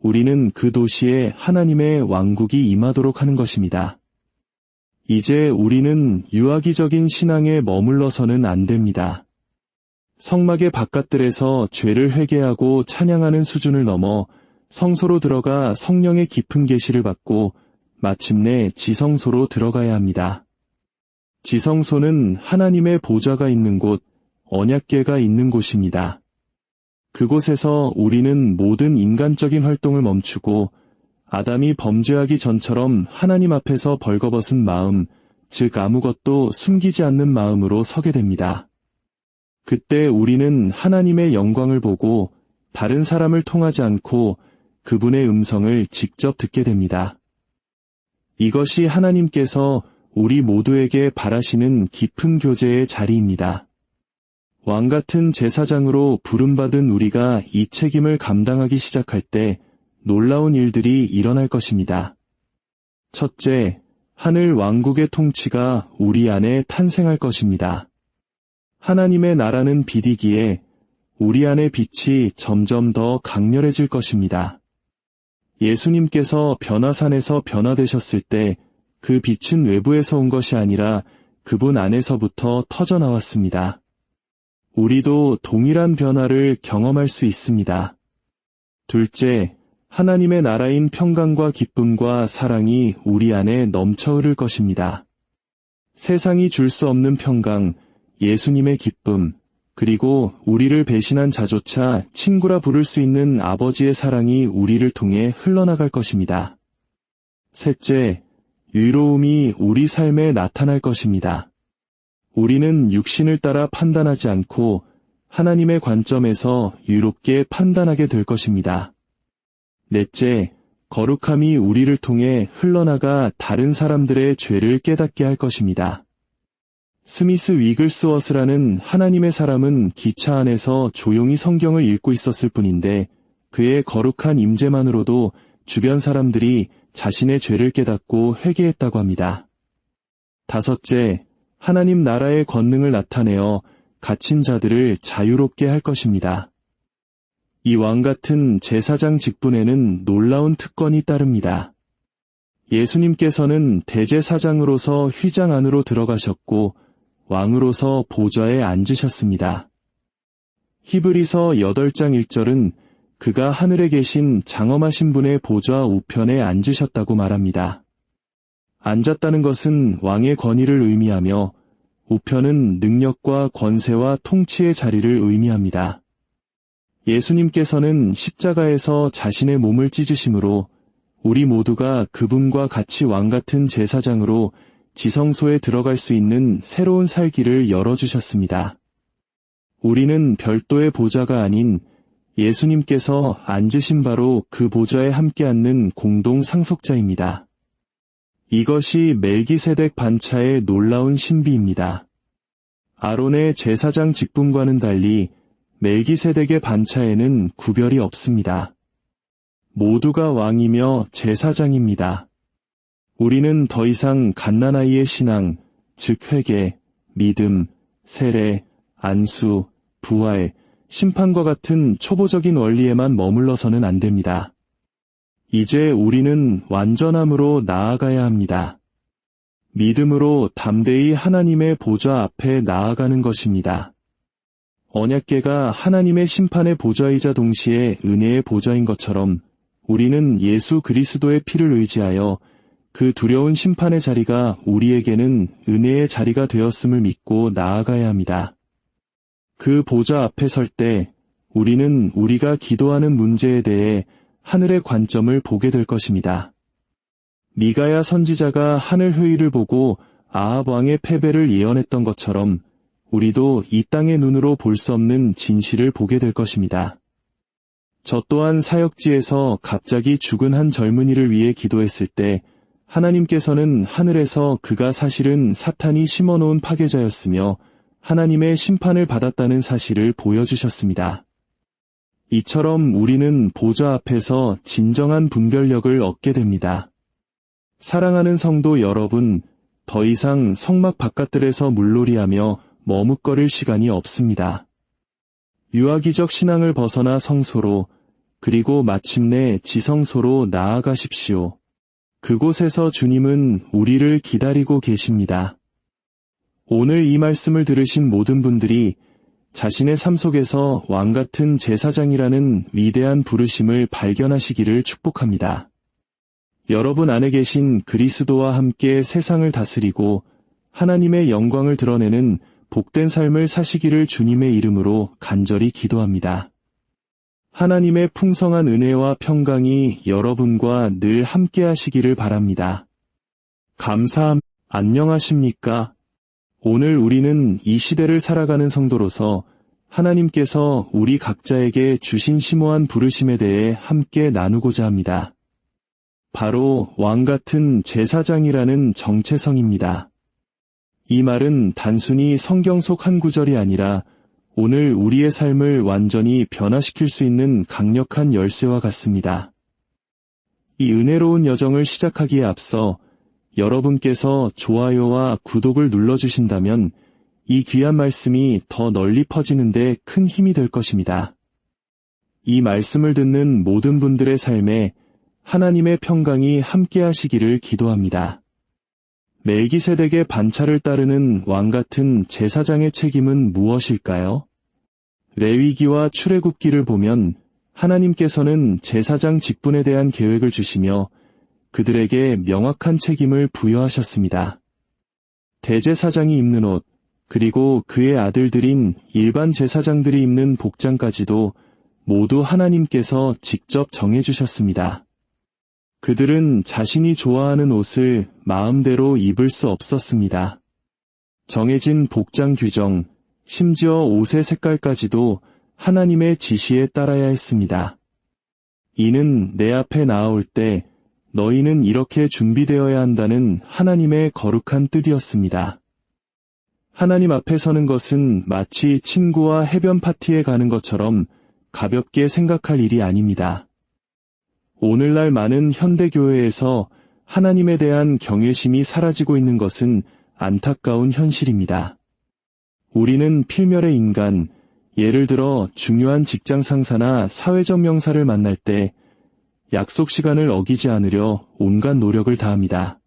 우리는 그 도시에 하나님의 왕국이 임하도록 하는 것입니다. 이제 우리는 유아기적인 신앙에 머물러서는 안 됩니다. 성막의 바깥들에서 죄를 회개하고 찬양하는 수준을 넘어 성소로 들어가 성령의 깊은 계시를 받고 마침내 지성소로 들어가야 합니다. 지성소는 하나님의 보좌가 있는 곳, 언약궤가 있는 곳입니다. 그곳에서 우리는 모든 인간적인 활동을 멈추고 아담이 범죄하기 전처럼 하나님 앞에서 벌거벗은 마음, 즉 아무것도 숨기지 않는 마음으로 서게 됩니다. 그때 우리는 하나님의 영광을 보고 다른 사람을 통하지 않고 그분의 음성을 직접 듣게 됩니다. 이것이 하나님께서 우리 모두에게 바라시는 깊은 교제의 자리입니다. 왕같은 제사장으로 부름받은 우리가 이 책임을 감당하기 시작할 때 놀라운 일들이 일어날 것입니다. 첫째, 하늘 왕국의 통치가 우리 안에 탄생할 것입니다. 하나님의 나라는 빛이기에 우리 안의 빛이 점점 더 강렬해질 것입니다. 예수님께서 변화산에서 변화되셨을 때 그 빛은 외부에서 온 것이 아니라 그분 안에서부터 터져 나왔습니다. 우리도 동일한 변화를 경험할 수 있습니다. 둘째, 하나님의 나라인 평강과 기쁨과 사랑이 우리 안에 넘쳐 흐를 것입니다. 세상이 줄 수 없는 평강, 예수님의 기쁨, 그리고 우리를 배신한 자조차 친구라 부를 수 있는 아버지의 사랑이 우리를 통해 흘러나갈 것입니다. 셋째, 유로움이 우리 삶에 나타날 것입니다. 우리는 육신을 따라 판단하지 않고 하나님의 관점에서 유롭게 판단하게 될 것입니다. 넷째, 거룩함이 우리를 통해 흘러나가 다른 사람들의 죄를 깨닫게 할 것입니다. 스미스 위글스워스라는 하나님의 사람은 기차 안에서 조용히 성경을 읽고 있었을 뿐인데 그의 거룩한 임재만으로도 주변 사람들이 자신의 죄를 깨닫고 회개했다고 합니다. 다섯째, 하나님 나라의 권능을 나타내어 갇힌 자들을 자유롭게 할 것입니다. 이 왕같은 제사장 직분에는 놀라운 특권이 따릅니다. 예수님께서는 대제사장으로서 휘장 안으로 들어가셨고 왕으로서 보좌에 앉으셨습니다. 히브리서 8장 1절은 그가 하늘에 계신 장엄하신 분의 보좌 우편에 앉으셨다고 말합니다. 앉았다는 것은 왕의 권위를 의미하며 우편은 능력과 권세와 통치의 자리를 의미합니다. 예수님께서는 십자가에서 자신의 몸을 찢으심으로 우리 모두가 그분과 같이 왕같은 제사장으로 지성소에 들어갈 수 있는 새로운 살기를 열어주셨습니다. 우리는 별도의 보좌가 아닌 예수님께서 앉으신 바로 그 보좌에 함께 앉는 공동 상속자입니다. 이것이 멜기세덱 반차의 놀라운 신비입니다. 아론의 제사장 직분과는 달리 멜기세덱의 반차에는 구별이 없습니다. 모두가 왕이며 제사장입니다. 우리는 더 이상 갓난아이의 신앙, 즉 회개, 믿음, 세례, 안수, 부활, 심판과 같은 초보적인 원리에만 머물러서는 안 됩니다. 이제 우리는 완전함으로 나아가야 합니다. 믿음으로 담대히 하나님의 보좌 앞에 나아가는 것입니다. 언약궤가 하나님의 심판의 보좌이자 동시에 은혜의 보좌인 것처럼 우리는 예수 그리스도의 피를 의지하여 그 두려운 심판의 자리가 우리에게는 은혜의 자리가 되었음을 믿고 나아가야 합니다. 그 보좌 앞에 설 때 우리는 우리가 기도하는 문제에 대해 하늘의 관점을 보게 될 것입니다. 미가야 선지자가 하늘 회의를 보고 아합 왕의 패배를 예언했던 것처럼 우리도 이 땅의 눈으로 볼 수 없는 진실을 보게 될 것입니다. 저 또한 사역지에서 갑자기 죽은 한 젊은이를 위해 기도했을 때 하나님께서는 하늘에서 그가 사실은 사탄이 심어놓은 파괴자였으며 하나님의 심판을 받았다는 사실을 보여주셨습니다. 이처럼 우리는 보좌 앞에서 진정한 분별력을 얻게 됩니다. 사랑하는 성도 여러분, 더 이상 성막 바깥들에서 물놀이하며 머뭇거릴 시간이 없습니다. 유아기적 신앙을 벗어나 성소로, 그리고 마침내 지성소로 나아가십시오. 그곳에서 주님은 우리를 기다리고 계십니다. 오늘 이 말씀을 들으신 모든 분들이 자신의 삶 속에서 왕같은 제사장이라는 위대한 부르심을 발견하시기를 축복합니다. 여러분 안에 계신 그리스도와 함께 세상을 다스리고 하나님의 영광을 드러내는 복된 삶을 사시기를 주님의 이름으로 간절히 기도합니다. 하나님의 풍성한 은혜와 평강이 여러분과 늘 함께 하시기를 바랍니다. 안녕하십니까? 오늘 우리는 이 시대를 살아가는 성도로서 하나님께서 우리 각자에게 주신 심오한 부르심에 대해 함께 나누고자 합니다. 바로 왕같은 제사장이라는 정체성입니다. 이 말은 단순히 성경 속 한 구절이 아니라 오늘 우리의 삶을 완전히 변화시킬 수 있는 강력한 열쇠와 같습니다. 이 은혜로운 여정을 시작하기에 앞서 여러분께서 좋아요와 구독을 눌러주신다면 이 귀한 말씀이 더 널리 퍼지는데 큰 힘이 될 것입니다. 이 말씀을 듣는 모든 분들의 삶에 하나님의 평강이 함께 하시기를 기도합니다. 멜기세덱의 반차를 따르는 왕같은 제사장의 책임은 무엇일까요? 레위기와 출애굽기를 보면 하나님께서는 제사장 직분에 대한 계획을 주시며 그들에게 명확한 책임을 부여하셨습니다. 대제사장이 입는 옷, 그리고 그의 아들들인 일반 제사장들이 입는 복장까지도 모두 하나님께서 직접 정해주셨습니다. 그들은 자신이 좋아하는 옷을 마음대로 입을 수 없었습니다. 정해진 복장 규정, 심지어 옷의 색깔까지도 하나님의 지시에 따라야 했습니다. 이는 내 앞에 나아올 때 너희는 이렇게 준비되어야 한다는 하나님의 거룩한 뜻이었습니다. 하나님 앞에 서는 것은 마치 친구와 해변 파티에 가는 것처럼 가볍게 생각할 일이 아닙니다. 오늘날 많은 현대교회에서 하나님에 대한 경외심이 사라지고 있는 것은 안타까운 현실입니다. 우리는 필멸의 인간, 예를 들어 중요한 직장 상사나 사회적 명사를 만날 때 약속 시간을 어기지 않으려 온갖 노력을 다합니다.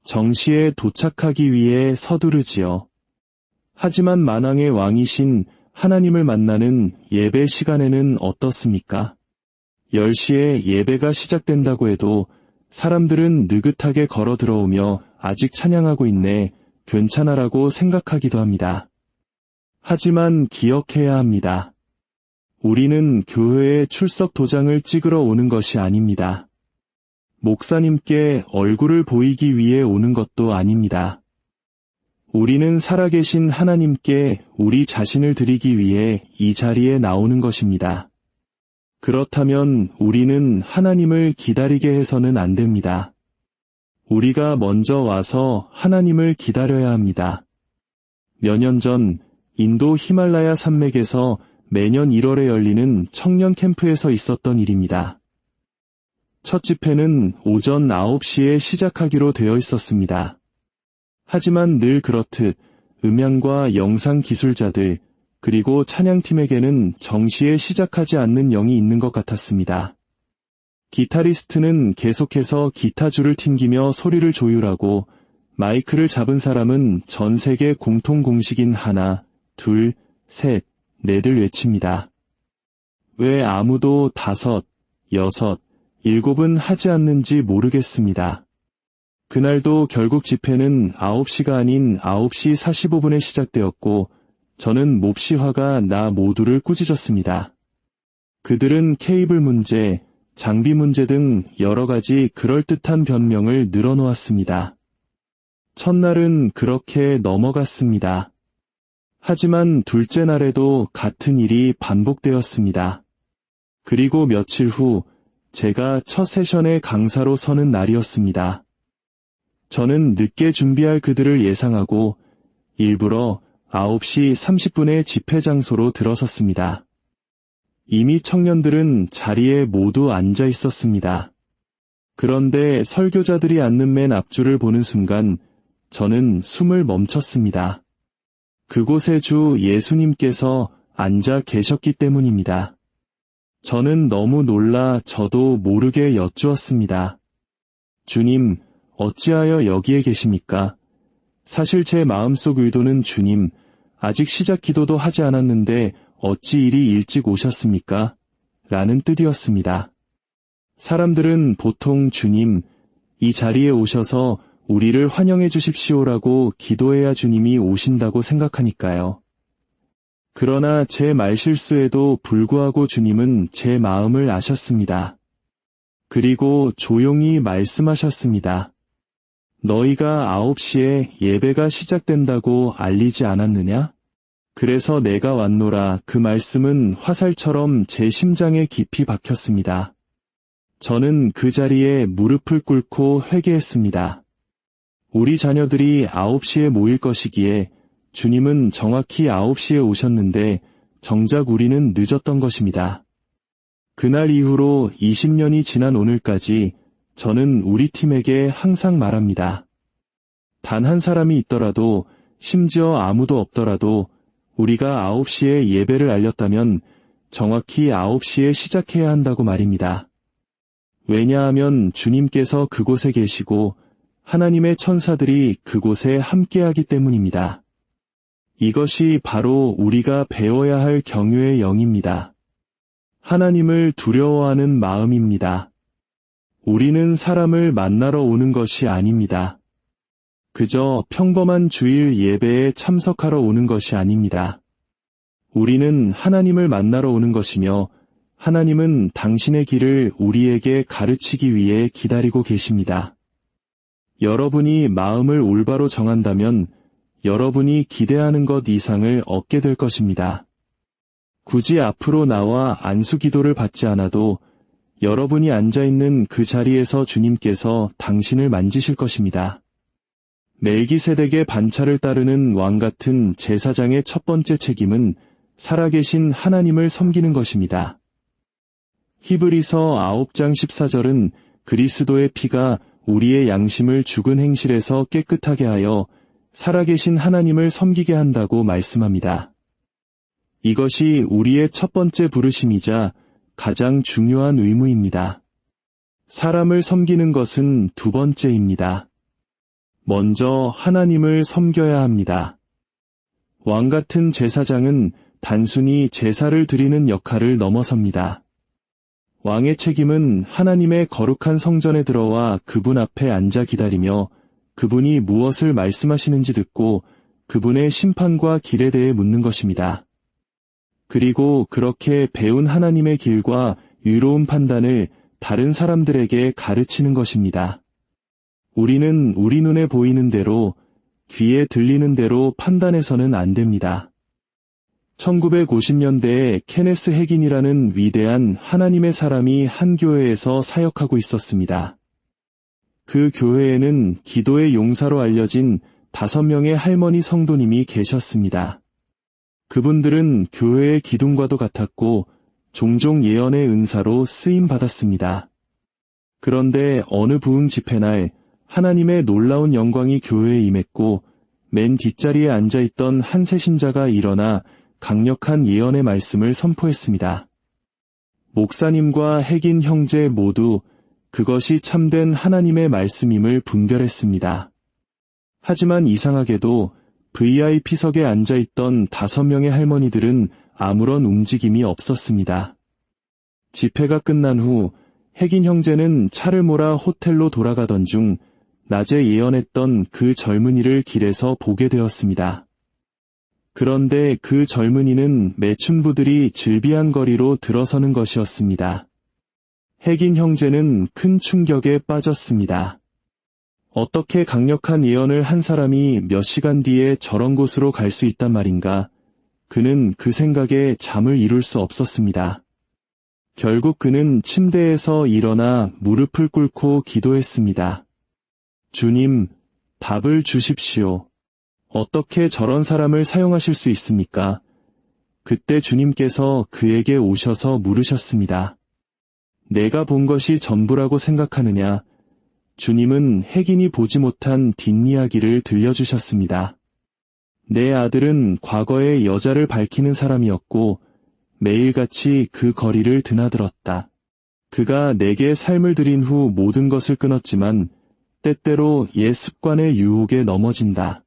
정시에 도착하기 위해 서두르지요. 하지만 만왕의 왕이신 하나님을 만나는 예배 시간에는 어떻습니까? 10시에 예배가 시작된다고 해도 사람들은 느긋하게 걸어 들어오며 아직 찬양하고 있네, 괜찮아라고 생각하기도 합니다. 하지만 기억해야 합니다. 우리는 교회에 출석 도장을 찍으러 오는 것이 아닙니다. 목사님께 얼굴을 보이기 위해 오는 것도 아닙니다. 우리는 살아계신 하나님께 우리 자신을 드리기 위해 이 자리에 나오는 것입니다. 그렇다면 우리는 하나님을 기다리게 해서는 안 됩니다. 우리가 먼저 와서 하나님을 기다려야 합니다. 몇 년 전 인도 히말라야 산맥에서 매년 1월에 열리는 청년 캠프에서 있었던 일입니다. 첫 집회는 오전 9시에 시작하기로 되어 있었습니다. 하지만 늘 그렇듯 음향과 영상 기술자들, 그리고 찬양팀에게는 정시에 시작하지 않는 영이 있는 것 같았습니다. 기타리스트는 계속해서 기타줄을 튕기며 소리를 조율하고 마이크를 잡은 사람은 전 세계 공통 공식인 하나, 둘, 셋, 넷을 외칩니다. 왜 아무도 5, 6, 7은 하지 않는지 모르겠습니다. 그날도 결국 집회는 9시가 아닌 9시 45분에 시작되었고 저는 몹시 화가 나 모두를 꾸짖었습니다. 그들은 케이블 문제, 장비 문제 등 여러 가지 그럴듯한 변명을 늘어놓았습니다. 첫날은 그렇게 넘어갔습니다. 하지만 둘째 날에도 같은 일이 반복되었습니다. 그리고 며칠 후 제가 첫 세션의 강사로 서는 날이었습니다. 저는 늦게 준비할 그들을 예상하고 일부러 9시 30분에 집회 장소로 들어섰습니다. 이미 청년들은 자리에 모두 앉아 있었습니다. 그런데 설교자들이 앉는 맨 앞줄을 보는 순간 저는 숨을 멈췄습니다. 그곳에 주 예수님께서 앉아 계셨기 때문입니다. 저는 너무 놀라 저도 모르게 여쭈었습니다. 주님, 어찌하여 여기에 계십니까? 사실 제 마음속 의도는 주님, 아직 시작 기도도 하지 않았는데 어찌 이리 일찍 오셨습니까? 라는 뜻이었습니다. 사람들은 보통 주님, 이 자리에 오셔서 우리를 환영해 주십시오라고 기도해야 주님이 오신다고 생각하니까요. 그러나 제 말실수에도 불구하고 주님은 제 마음을 아셨습니다. 그리고 조용히 말씀하셨습니다. 너희가 9시에 예배가 시작된다고 알리지 않았느냐? 그래서 내가 왔노라. 그 말씀은 화살처럼 제 심장에 깊이 박혔습니다. 저는 그 자리에 무릎을 꿇고 회개했습니다. 우리 자녀들이 9시에 모일 것이기에 주님은 정확히 9시에 오셨는데 정작 우리는 늦었던 것입니다. 그날 이후로 20년이 지난 오늘까지 저는 우리 팀에게 항상 말합니다. 단 한 사람이 있더라도, 심지어 아무도 없더라도 우리가 9시에 예배를 알렸다면 정확히 9시에 시작해야 한다고 말입니다. 왜냐하면 주님께서 그곳에 계시고 하나님의 천사들이 그곳에 함께하기 때문입니다. 이것이 바로 우리가 배워야 할 경유의 영입니다. 하나님을 두려워하는 마음입니다. 우리는 사람을 만나러 오는 것이 아닙니다. 그저 평범한 주일 예배에 참석하러 오는 것이 아닙니다. 우리는 하나님을 만나러 오는 것이며 하나님은 당신의 길을 우리에게 가르치기 위해 기다리고 계십니다. 여러분이 마음을 올바로 정한다면 여러분이 기대하는 것 이상을 얻게 될 것입니다. 굳이 앞으로 나와 안수 기도를 받지 않아도 여러분이 앉아있는 그 자리에서 주님께서 당신을 만지실 것입니다. 멜기세덱의 반차를 따르는 왕 같은 제사장의 첫 번째 책임은 살아계신 하나님을 섬기는 것입니다. 히브리서 9장 14절은 그리스도의 피가 우리의 양심을 죽은 행실에서 깨끗하게 하여 살아계신 하나님을 섬기게 한다고 말씀합니다. 이것이 우리의 첫 번째 부르심이자 가장 중요한 의무입니다. 사람을 섬기는 것은 두 번째입니다. 먼저 하나님을 섬겨야 합니다. 왕 같은 제사장은 단순히 제사를 드리는 역할을 넘어섭니다. 왕의 책임은 하나님의 거룩한 성전에 들어와 그분 앞에 앉아 기다리며 그분이 무엇을 말씀하시는지 듣고 그분의 심판과 길에 대해 묻는 것입니다. 그리고 그렇게 배운 하나님의 길과 유로운 판단을 다른 사람들에게 가르치는 것입니다. 우리는 우리 눈에 보이는 대로, 귀에 들리는 대로 판단해서는 안 됩니다. 1950년대에 케네스 해긴이라는 위대한 하나님의 사람이 한 교회에서 사역하고 있었습니다. 그 교회에는 기도의 용사로 알려진 5명의 할머니 성도님이 계셨습니다. 그분들은 교회의 기둥과도 같았고 종종 예언의 은사로 쓰임받았습니다. 그런데 어느 부흥 집회 날 하나님의 놀라운 영광이 교회에 임했고 맨 뒷자리에 앉아있던 한 새신자가 일어나 강력한 예언의 말씀을 선포했습니다. 목사님과 핵인 형제 모두 그것이 참된 하나님의 말씀임을 분별했습니다. 하지만 이상하게도 VIP석에 앉아있던 5명의 할머니들은 아무런 움직임이 없었습니다. 집회가 끝난 후 핵인 형제는 차를 몰아 호텔로 돌아가던 중 낮에 예언했던 그 젊은이를 길에서 보게 되었습니다. 그런데 그 젊은이는 매춘부들이 즐비한 거리로 들어서는 것이었습니다. 핵인 형제는 큰 충격에 빠졌습니다. 어떻게 강력한 예언을 한 사람이 몇 시간 뒤에 저런 곳으로 갈 수 있단 말인가? 그는 그 생각에 잠을 이룰 수 없었습니다. 결국 그는 침대에서 일어나 무릎을 꿇고 기도했습니다. 주님, 답을 주십시오. 어떻게 저런 사람을 사용하실 수 있습니까? 그때 주님께서 그에게 오셔서 물으셨습니다. 내가 본 것이 전부라고 생각하느냐? 주님은 핵인이 보지 못한 뒷이야기를 들려주셨습니다. 내 아들은 과거에 여자를 밝히는 사람이었고 매일같이 그 거리를 드나들었다. 그가 내게 삶을 들인 후 모든 것을 끊었지만 때때로 옛 습관의 유혹에 넘어진다.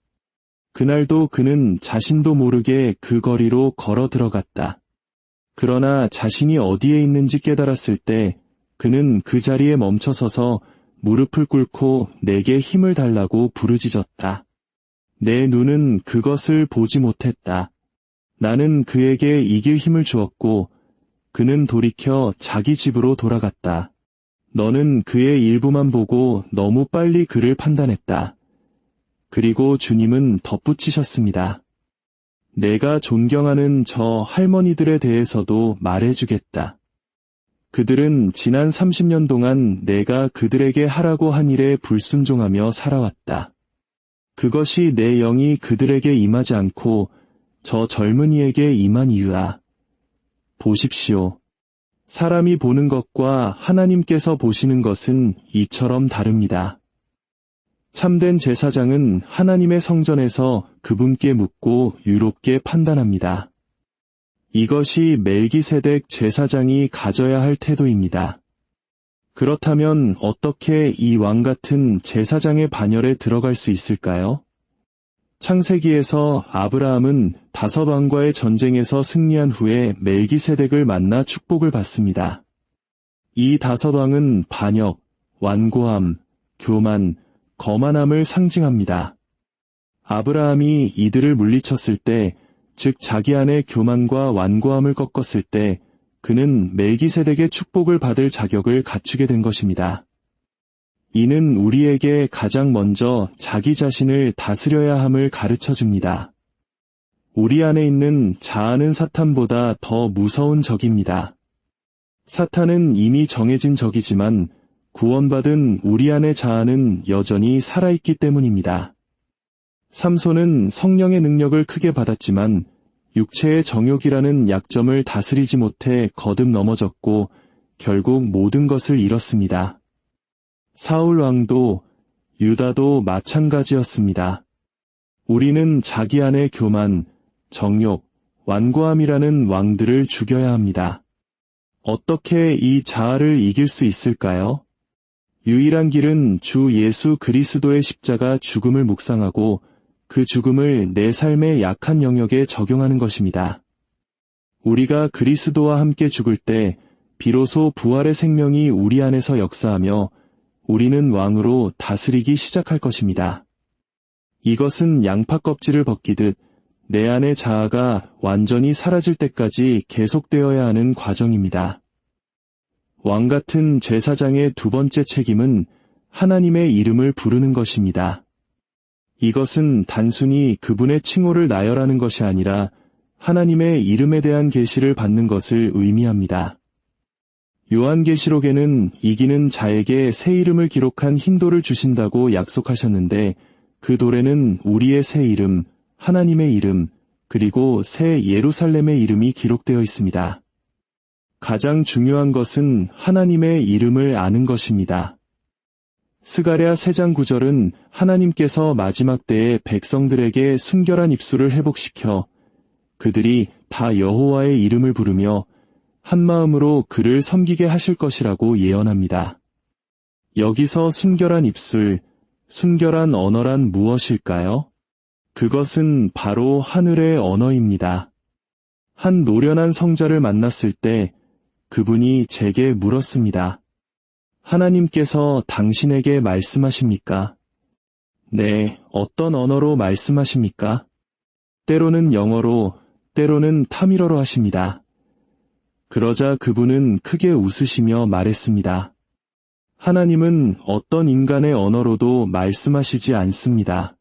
그날도 그는 자신도 모르게 그 거리로 걸어 들어갔다. 그러나 자신이 어디에 있는지 깨달았을 때 그는 그 자리에 멈춰서서 무릎을 꿇고 내게 힘을 달라고 부르짖었다. 내 눈은 그것을 보지 못했다. 나는 그에게 이길 힘을 주었고 그는 돌이켜 자기 집으로 돌아갔다. 너는 그의 일부만 보고 너무 빨리 그를 판단했다. 그리고 주님은 덧붙이셨습니다. 내가 존경하는 저 할머니들에 대해서도 말해주겠다. 그들은 지난 30년 동안 내가 그들에게 하라고 한 일에 불순종하며 살아왔다. 그것이 내 영이 그들에게 임하지 않고 저 젊은이에게 임한 이유다. 보십시오. 사람이 보는 것과 하나님께서 보시는 것은 이처럼 다릅니다. 참된 제사장은 하나님의 성전에서 그분께 묻고 유롭게 판단합니다. 이것이 멜기세덱 제사장이 가져야 할 태도입니다. 그렇다면 어떻게 이 왕 같은 제사장의 반열에 들어갈 수 있을까요? 창세기에서 아브라함은 5왕과의 전쟁에서 승리한 후에 멜기세덱을 만나 축복을 받습니다. 이 5왕은 반역, 완고함, 교만, 거만함을 상징합니다. 아브라함이 이들을 물리쳤을 때, 즉 자기 안의 교만과 완고함을 꺾었을 때 그는 멜기세덱의 축복을 받을 자격을 갖추게 된 것입니다. 이는 우리에게 가장 먼저 자기 자신을 다스려야 함을 가르쳐 줍니다. 우리 안에 있는 자아는 사탄보다 더 무서운 적입니다. 사탄은 이미 정해진 적이지만 구원받은 우리 안의 자아는 여전히 살아있기 때문입니다. 삼손은 성령의 능력을 크게 받았지만 육체의 정욕이라는 약점을 다스리지 못해 거듭 넘어졌고 결국 모든 것을 잃었습니다. 사울 왕도 유다도 마찬가지였습니다. 우리는 자기 안의 교만, 정욕, 완고함이라는 왕들을 죽여야 합니다. 어떻게 이 자아를 이길 수 있을까요? 유일한 길은 주 예수 그리스도의 십자가 죽음을 묵상하고 그 죽음을 내 삶의 약한 영역에 적용하는 것입니다. 우리가 그리스도와 함께 죽을 때 비로소 부활의 생명이 우리 안에서 역사하며 우리는 왕으로 다스리기 시작할 것입니다. 이것은 양파 껍질을 벗기듯 내 안의 자아가 완전히 사라질 때까지 계속되어야 하는 과정입니다. 왕 같은 제사장의 두 번째 책임은 하나님의 이름을 부르는 것입니다. 이것은 단순히 그분의 칭호를 나열하는 것이 아니라 하나님의 이름에 대한 계시를 받는 것을 의미합니다. 요한계시록에는 이기는 자에게 새 이름을 기록한 흰 돌을 주신다고 약속하셨는데 그 돌에는 우리의 새 이름, 하나님의 이름, 그리고 새 예루살렘의 이름이 기록되어 있습니다. 가장 중요한 것은 하나님의 이름을 아는 것입니다. 스가랴 3장 9절은 하나님께서 마지막 때에 백성들에게 순결한 입술을 회복시켜 그들이 다 여호와의 이름을 부르며 한 마음으로 그를 섬기게 하실 것이라고 예언합니다. 여기서 순결한 입술, 순결한 언어란 무엇일까요? 그것은 바로 하늘의 언어입니다. 한 노련한 성자를 만났을 때 그분이 제게 물었습니다. 하나님께서 당신에게 말씀하십니까? 네, 어떤 언어로 말씀하십니까? 때로는 영어로, 때로는 타밀어로 하십니다. 그러자 그분은 크게 웃으시며 말했습니다. 하나님은 어떤 인간의 언어로도 말씀하시지 않습니다.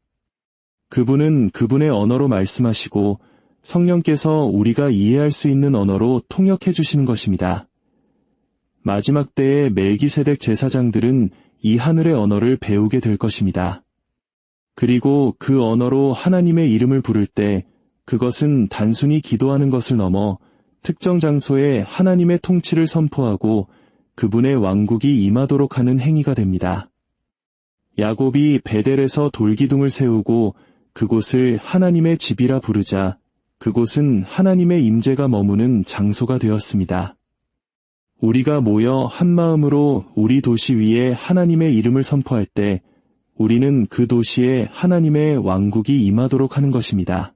그분은 그분의 언어로 말씀하시고 성령께서 우리가 이해할 수 있는 언어로 통역해 주시는 것입니다. 마지막 때의 멜기세덱 제사장들은 이 하늘의 언어를 배우게 될 것입니다. 그리고 그 언어로 하나님의 이름을 부를 때 그것은 단순히 기도하는 것을 넘어 특정 장소에 하나님의 통치를 선포하고 그분의 왕국이 임하도록 하는 행위가 됩니다. 야곱이 베델에서 돌기둥을 세우고 그곳을 하나님의 집이라 부르자 그곳은 하나님의 임재가 머무는 장소가 되었습니다. 우리가 모여 한 마음으로 우리 도시 위에 하나님의 이름을 선포할 때 우리는 그 도시에 하나님의 왕국이 임하도록 하는 것입니다.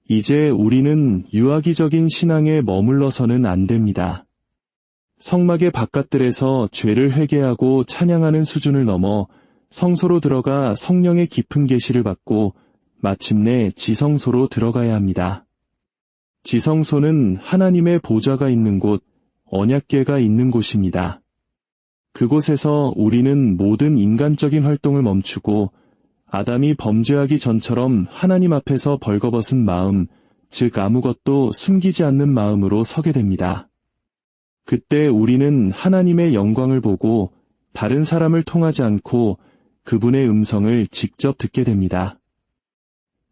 이제 우리는 유아기적인 신앙에 머물러서는 안 됩니다. 성막의 바깥들에서 죄를 회개하고 찬양하는 수준을 넘어 성소로 들어가 성령의 깊은 계시를 받고 마침내 지성소로 들어가야 합니다. 지성소는 하나님의 보좌가 있는 곳, 언약궤가 있는 곳입니다. 그곳에서 우리는 모든 인간적인 활동을 멈추고 아담이 범죄하기 전처럼 하나님 앞에서 벌거벗은 마음, 즉 아무것도 숨기지 않는 마음으로 서게 됩니다. 그때 우리는 하나님의 영광을 보고 다른 사람을 통하지 않고 그분의 음성을 직접 듣게 됩니다.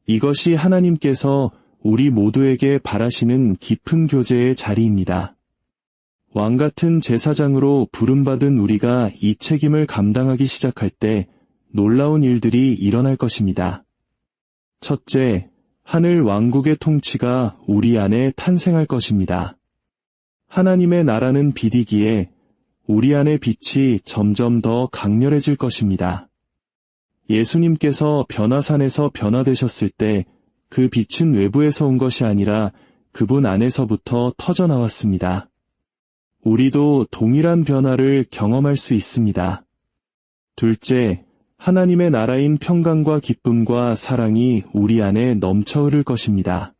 이것이 하나님께서 우리 모두에게 바라시는 깊은 교제의 자리입니다. 왕같은 제사장으로 부름받은 우리가 이 책임을 감당하기 시작할 때 놀라운 일들이 일어날 것입니다. 첫째, 하늘 왕국의 통치가 우리 안에 탄생할 것입니다. 하나님의 나라는 빛이기에 우리 안의 빛이 점점 더 강렬해질 것입니다. 예수님께서 변화산에서 변화되셨을 때 그 빛은 외부에서 온 것이 아니라 그분 안에서부터 터져나왔습니다. 우리도 동일한 변화를 경험할 수 있습니다. 둘째, 하나님의 나라인 평강과 기쁨과 사랑이 우리 안에 넘쳐 흐를 것입니다.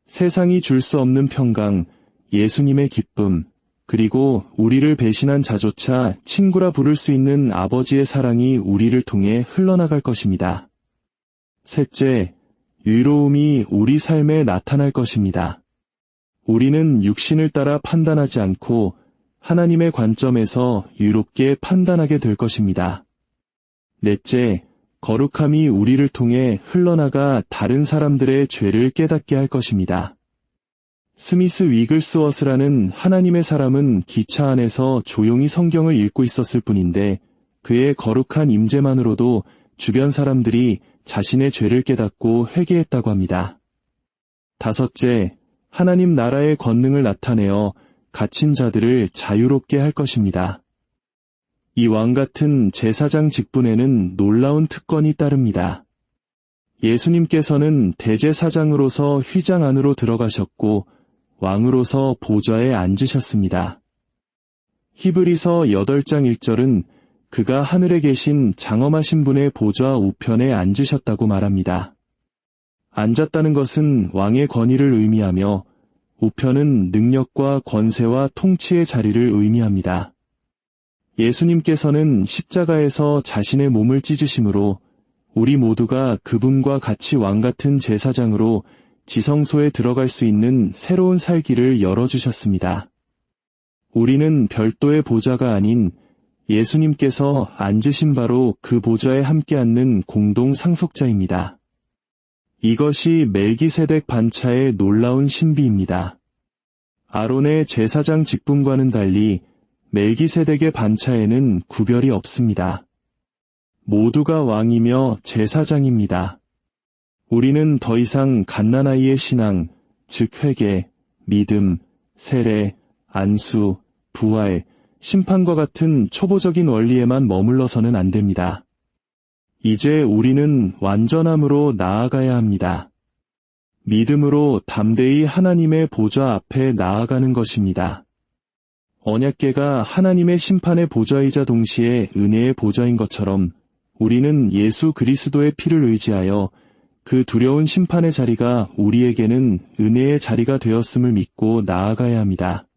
세상이 줄 수 없는 평강, 예수님의 기쁨, 그리고 우리를 배신한 자조차 친구라 부를 수 있는 아버지의 사랑이 우리를 통해 흘러나갈 것입니다. 셋째, 의로움이 우리 삶에 나타날 것입니다. 우리는 육신을 따라 판단하지 않고 하나님의 관점에서 의롭게 판단하게 될 것입니다. 넷째, 거룩함이 우리를 통해 흘러나가 다른 사람들의 죄를 깨닫게 할 것입니다. 스미스 위글스워스라는 하나님의 사람은 기차 안에서 조용히 성경을 읽고 있었을 뿐인데 그의 거룩한 임재만으로도 주변 사람들이 자신의 죄를 깨닫고 회개했다고 합니다. 다섯째, 하나님 나라의 권능을 나타내어 갇힌 자들을 자유롭게 할 것입니다. 이 왕같은 제사장 직분에는 놀라운 특권이 따릅니다. 예수님께서는 대제사장으로서 휘장 안으로 들어가셨고 왕으로서 보좌에 앉으셨습니다. 히브리서 8장 1절은 그가 하늘에 계신 장엄하신 분의 보좌 우편에 앉으셨다고 말합니다. 앉았다는 것은 왕의 권위를 의미하며 우편은 능력과 권세와 통치의 자리를 의미합니다. 예수님께서는 십자가에서 자신의 몸을 찢으심으로 우리 모두가 그분과 같이 왕같은 제사장으로 지성소에 들어갈 수 있는 새로운 살기를 열어주셨습니다. 우리는 별도의 보좌가 아닌 예수님께서 앉으신 바로 그 보좌에 함께 앉는 공동 상속자입니다. 이것이 멜기세덱 반차의 놀라운 신비입니다. 아론의 제사장 직분과는 달리 멜기세덱의 반차에는 구별이 없습니다. 모두가 왕이며 제사장입니다. 우리는 더 이상 갓난아이의 신앙, 즉 회개, 믿음, 세례, 안수, 부활, 심판과 같은 초보적인 원리에만 머물러서는 안 됩니다. 이제 우리는 완전함으로 나아가야 합니다. 믿음으로 담대히 하나님의 보좌 앞에 나아가는 것입니다. 언약궤가 하나님의 심판의 보좌이자 동시에 은혜의 보좌인 것처럼 우리는 예수 그리스도의 피를 의지하여 그 두려운 심판의 자리가 우리에게는 은혜의 자리가 되었음을 믿고 나아가야 합니다.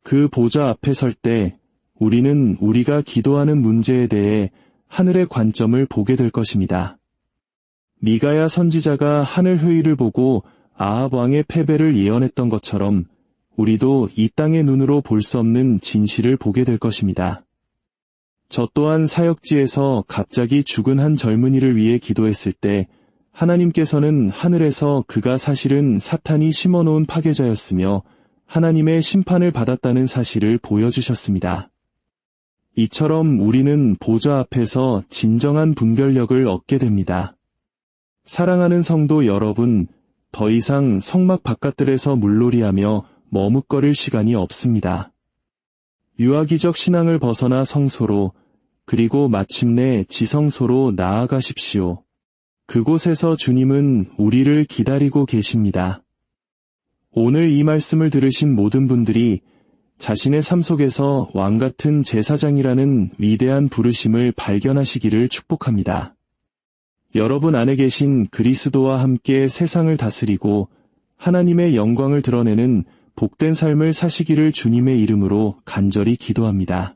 그 보좌 앞에 설 때 우리는 우리가 기도하는 문제에 대해 하늘의 관점을 보게 될 것입니다. 미가야 선지자가 하늘 회의를 보고 아합 왕의 패배를 예언했던 것처럼 우리도 이 땅의 눈으로 볼 수 없는 진실을 보게 될 것입니다. 저 또한 사역지에서 갑자기 죽은 한 젊은이를 위해 기도했을 때 하나님께서는 하늘에서 그가 사실은 사탄이 심어놓은 파괴자였으며 하나님의 심판을 받았다는 사실을 보여주셨습니다. 이처럼 우리는 보좌 앞에서 진정한 분별력을 얻게 됩니다. 사랑하는 성도 여러분, 더 이상 성막 바깥들에서 물놀이하며 머뭇거릴 시간이 없습니다. 유아기적 신앙을 벗어나 성소로, 그리고 마침내 지성소로 나아가십시오. 그곳에서 주님은 우리를 기다리고 계십니다. 오늘 이 말씀을 들으신 모든 분들이 자신의 삶 속에서 왕 같은 제사장이라는 위대한 부르심을 발견하시기를 축복합니다. 여러분 안에 계신 그리스도와 함께 세상을 다스리고 하나님의 영광을 드러내는 복된 삶을 사시기를 주님의 이름으로 간절히 기도합니다.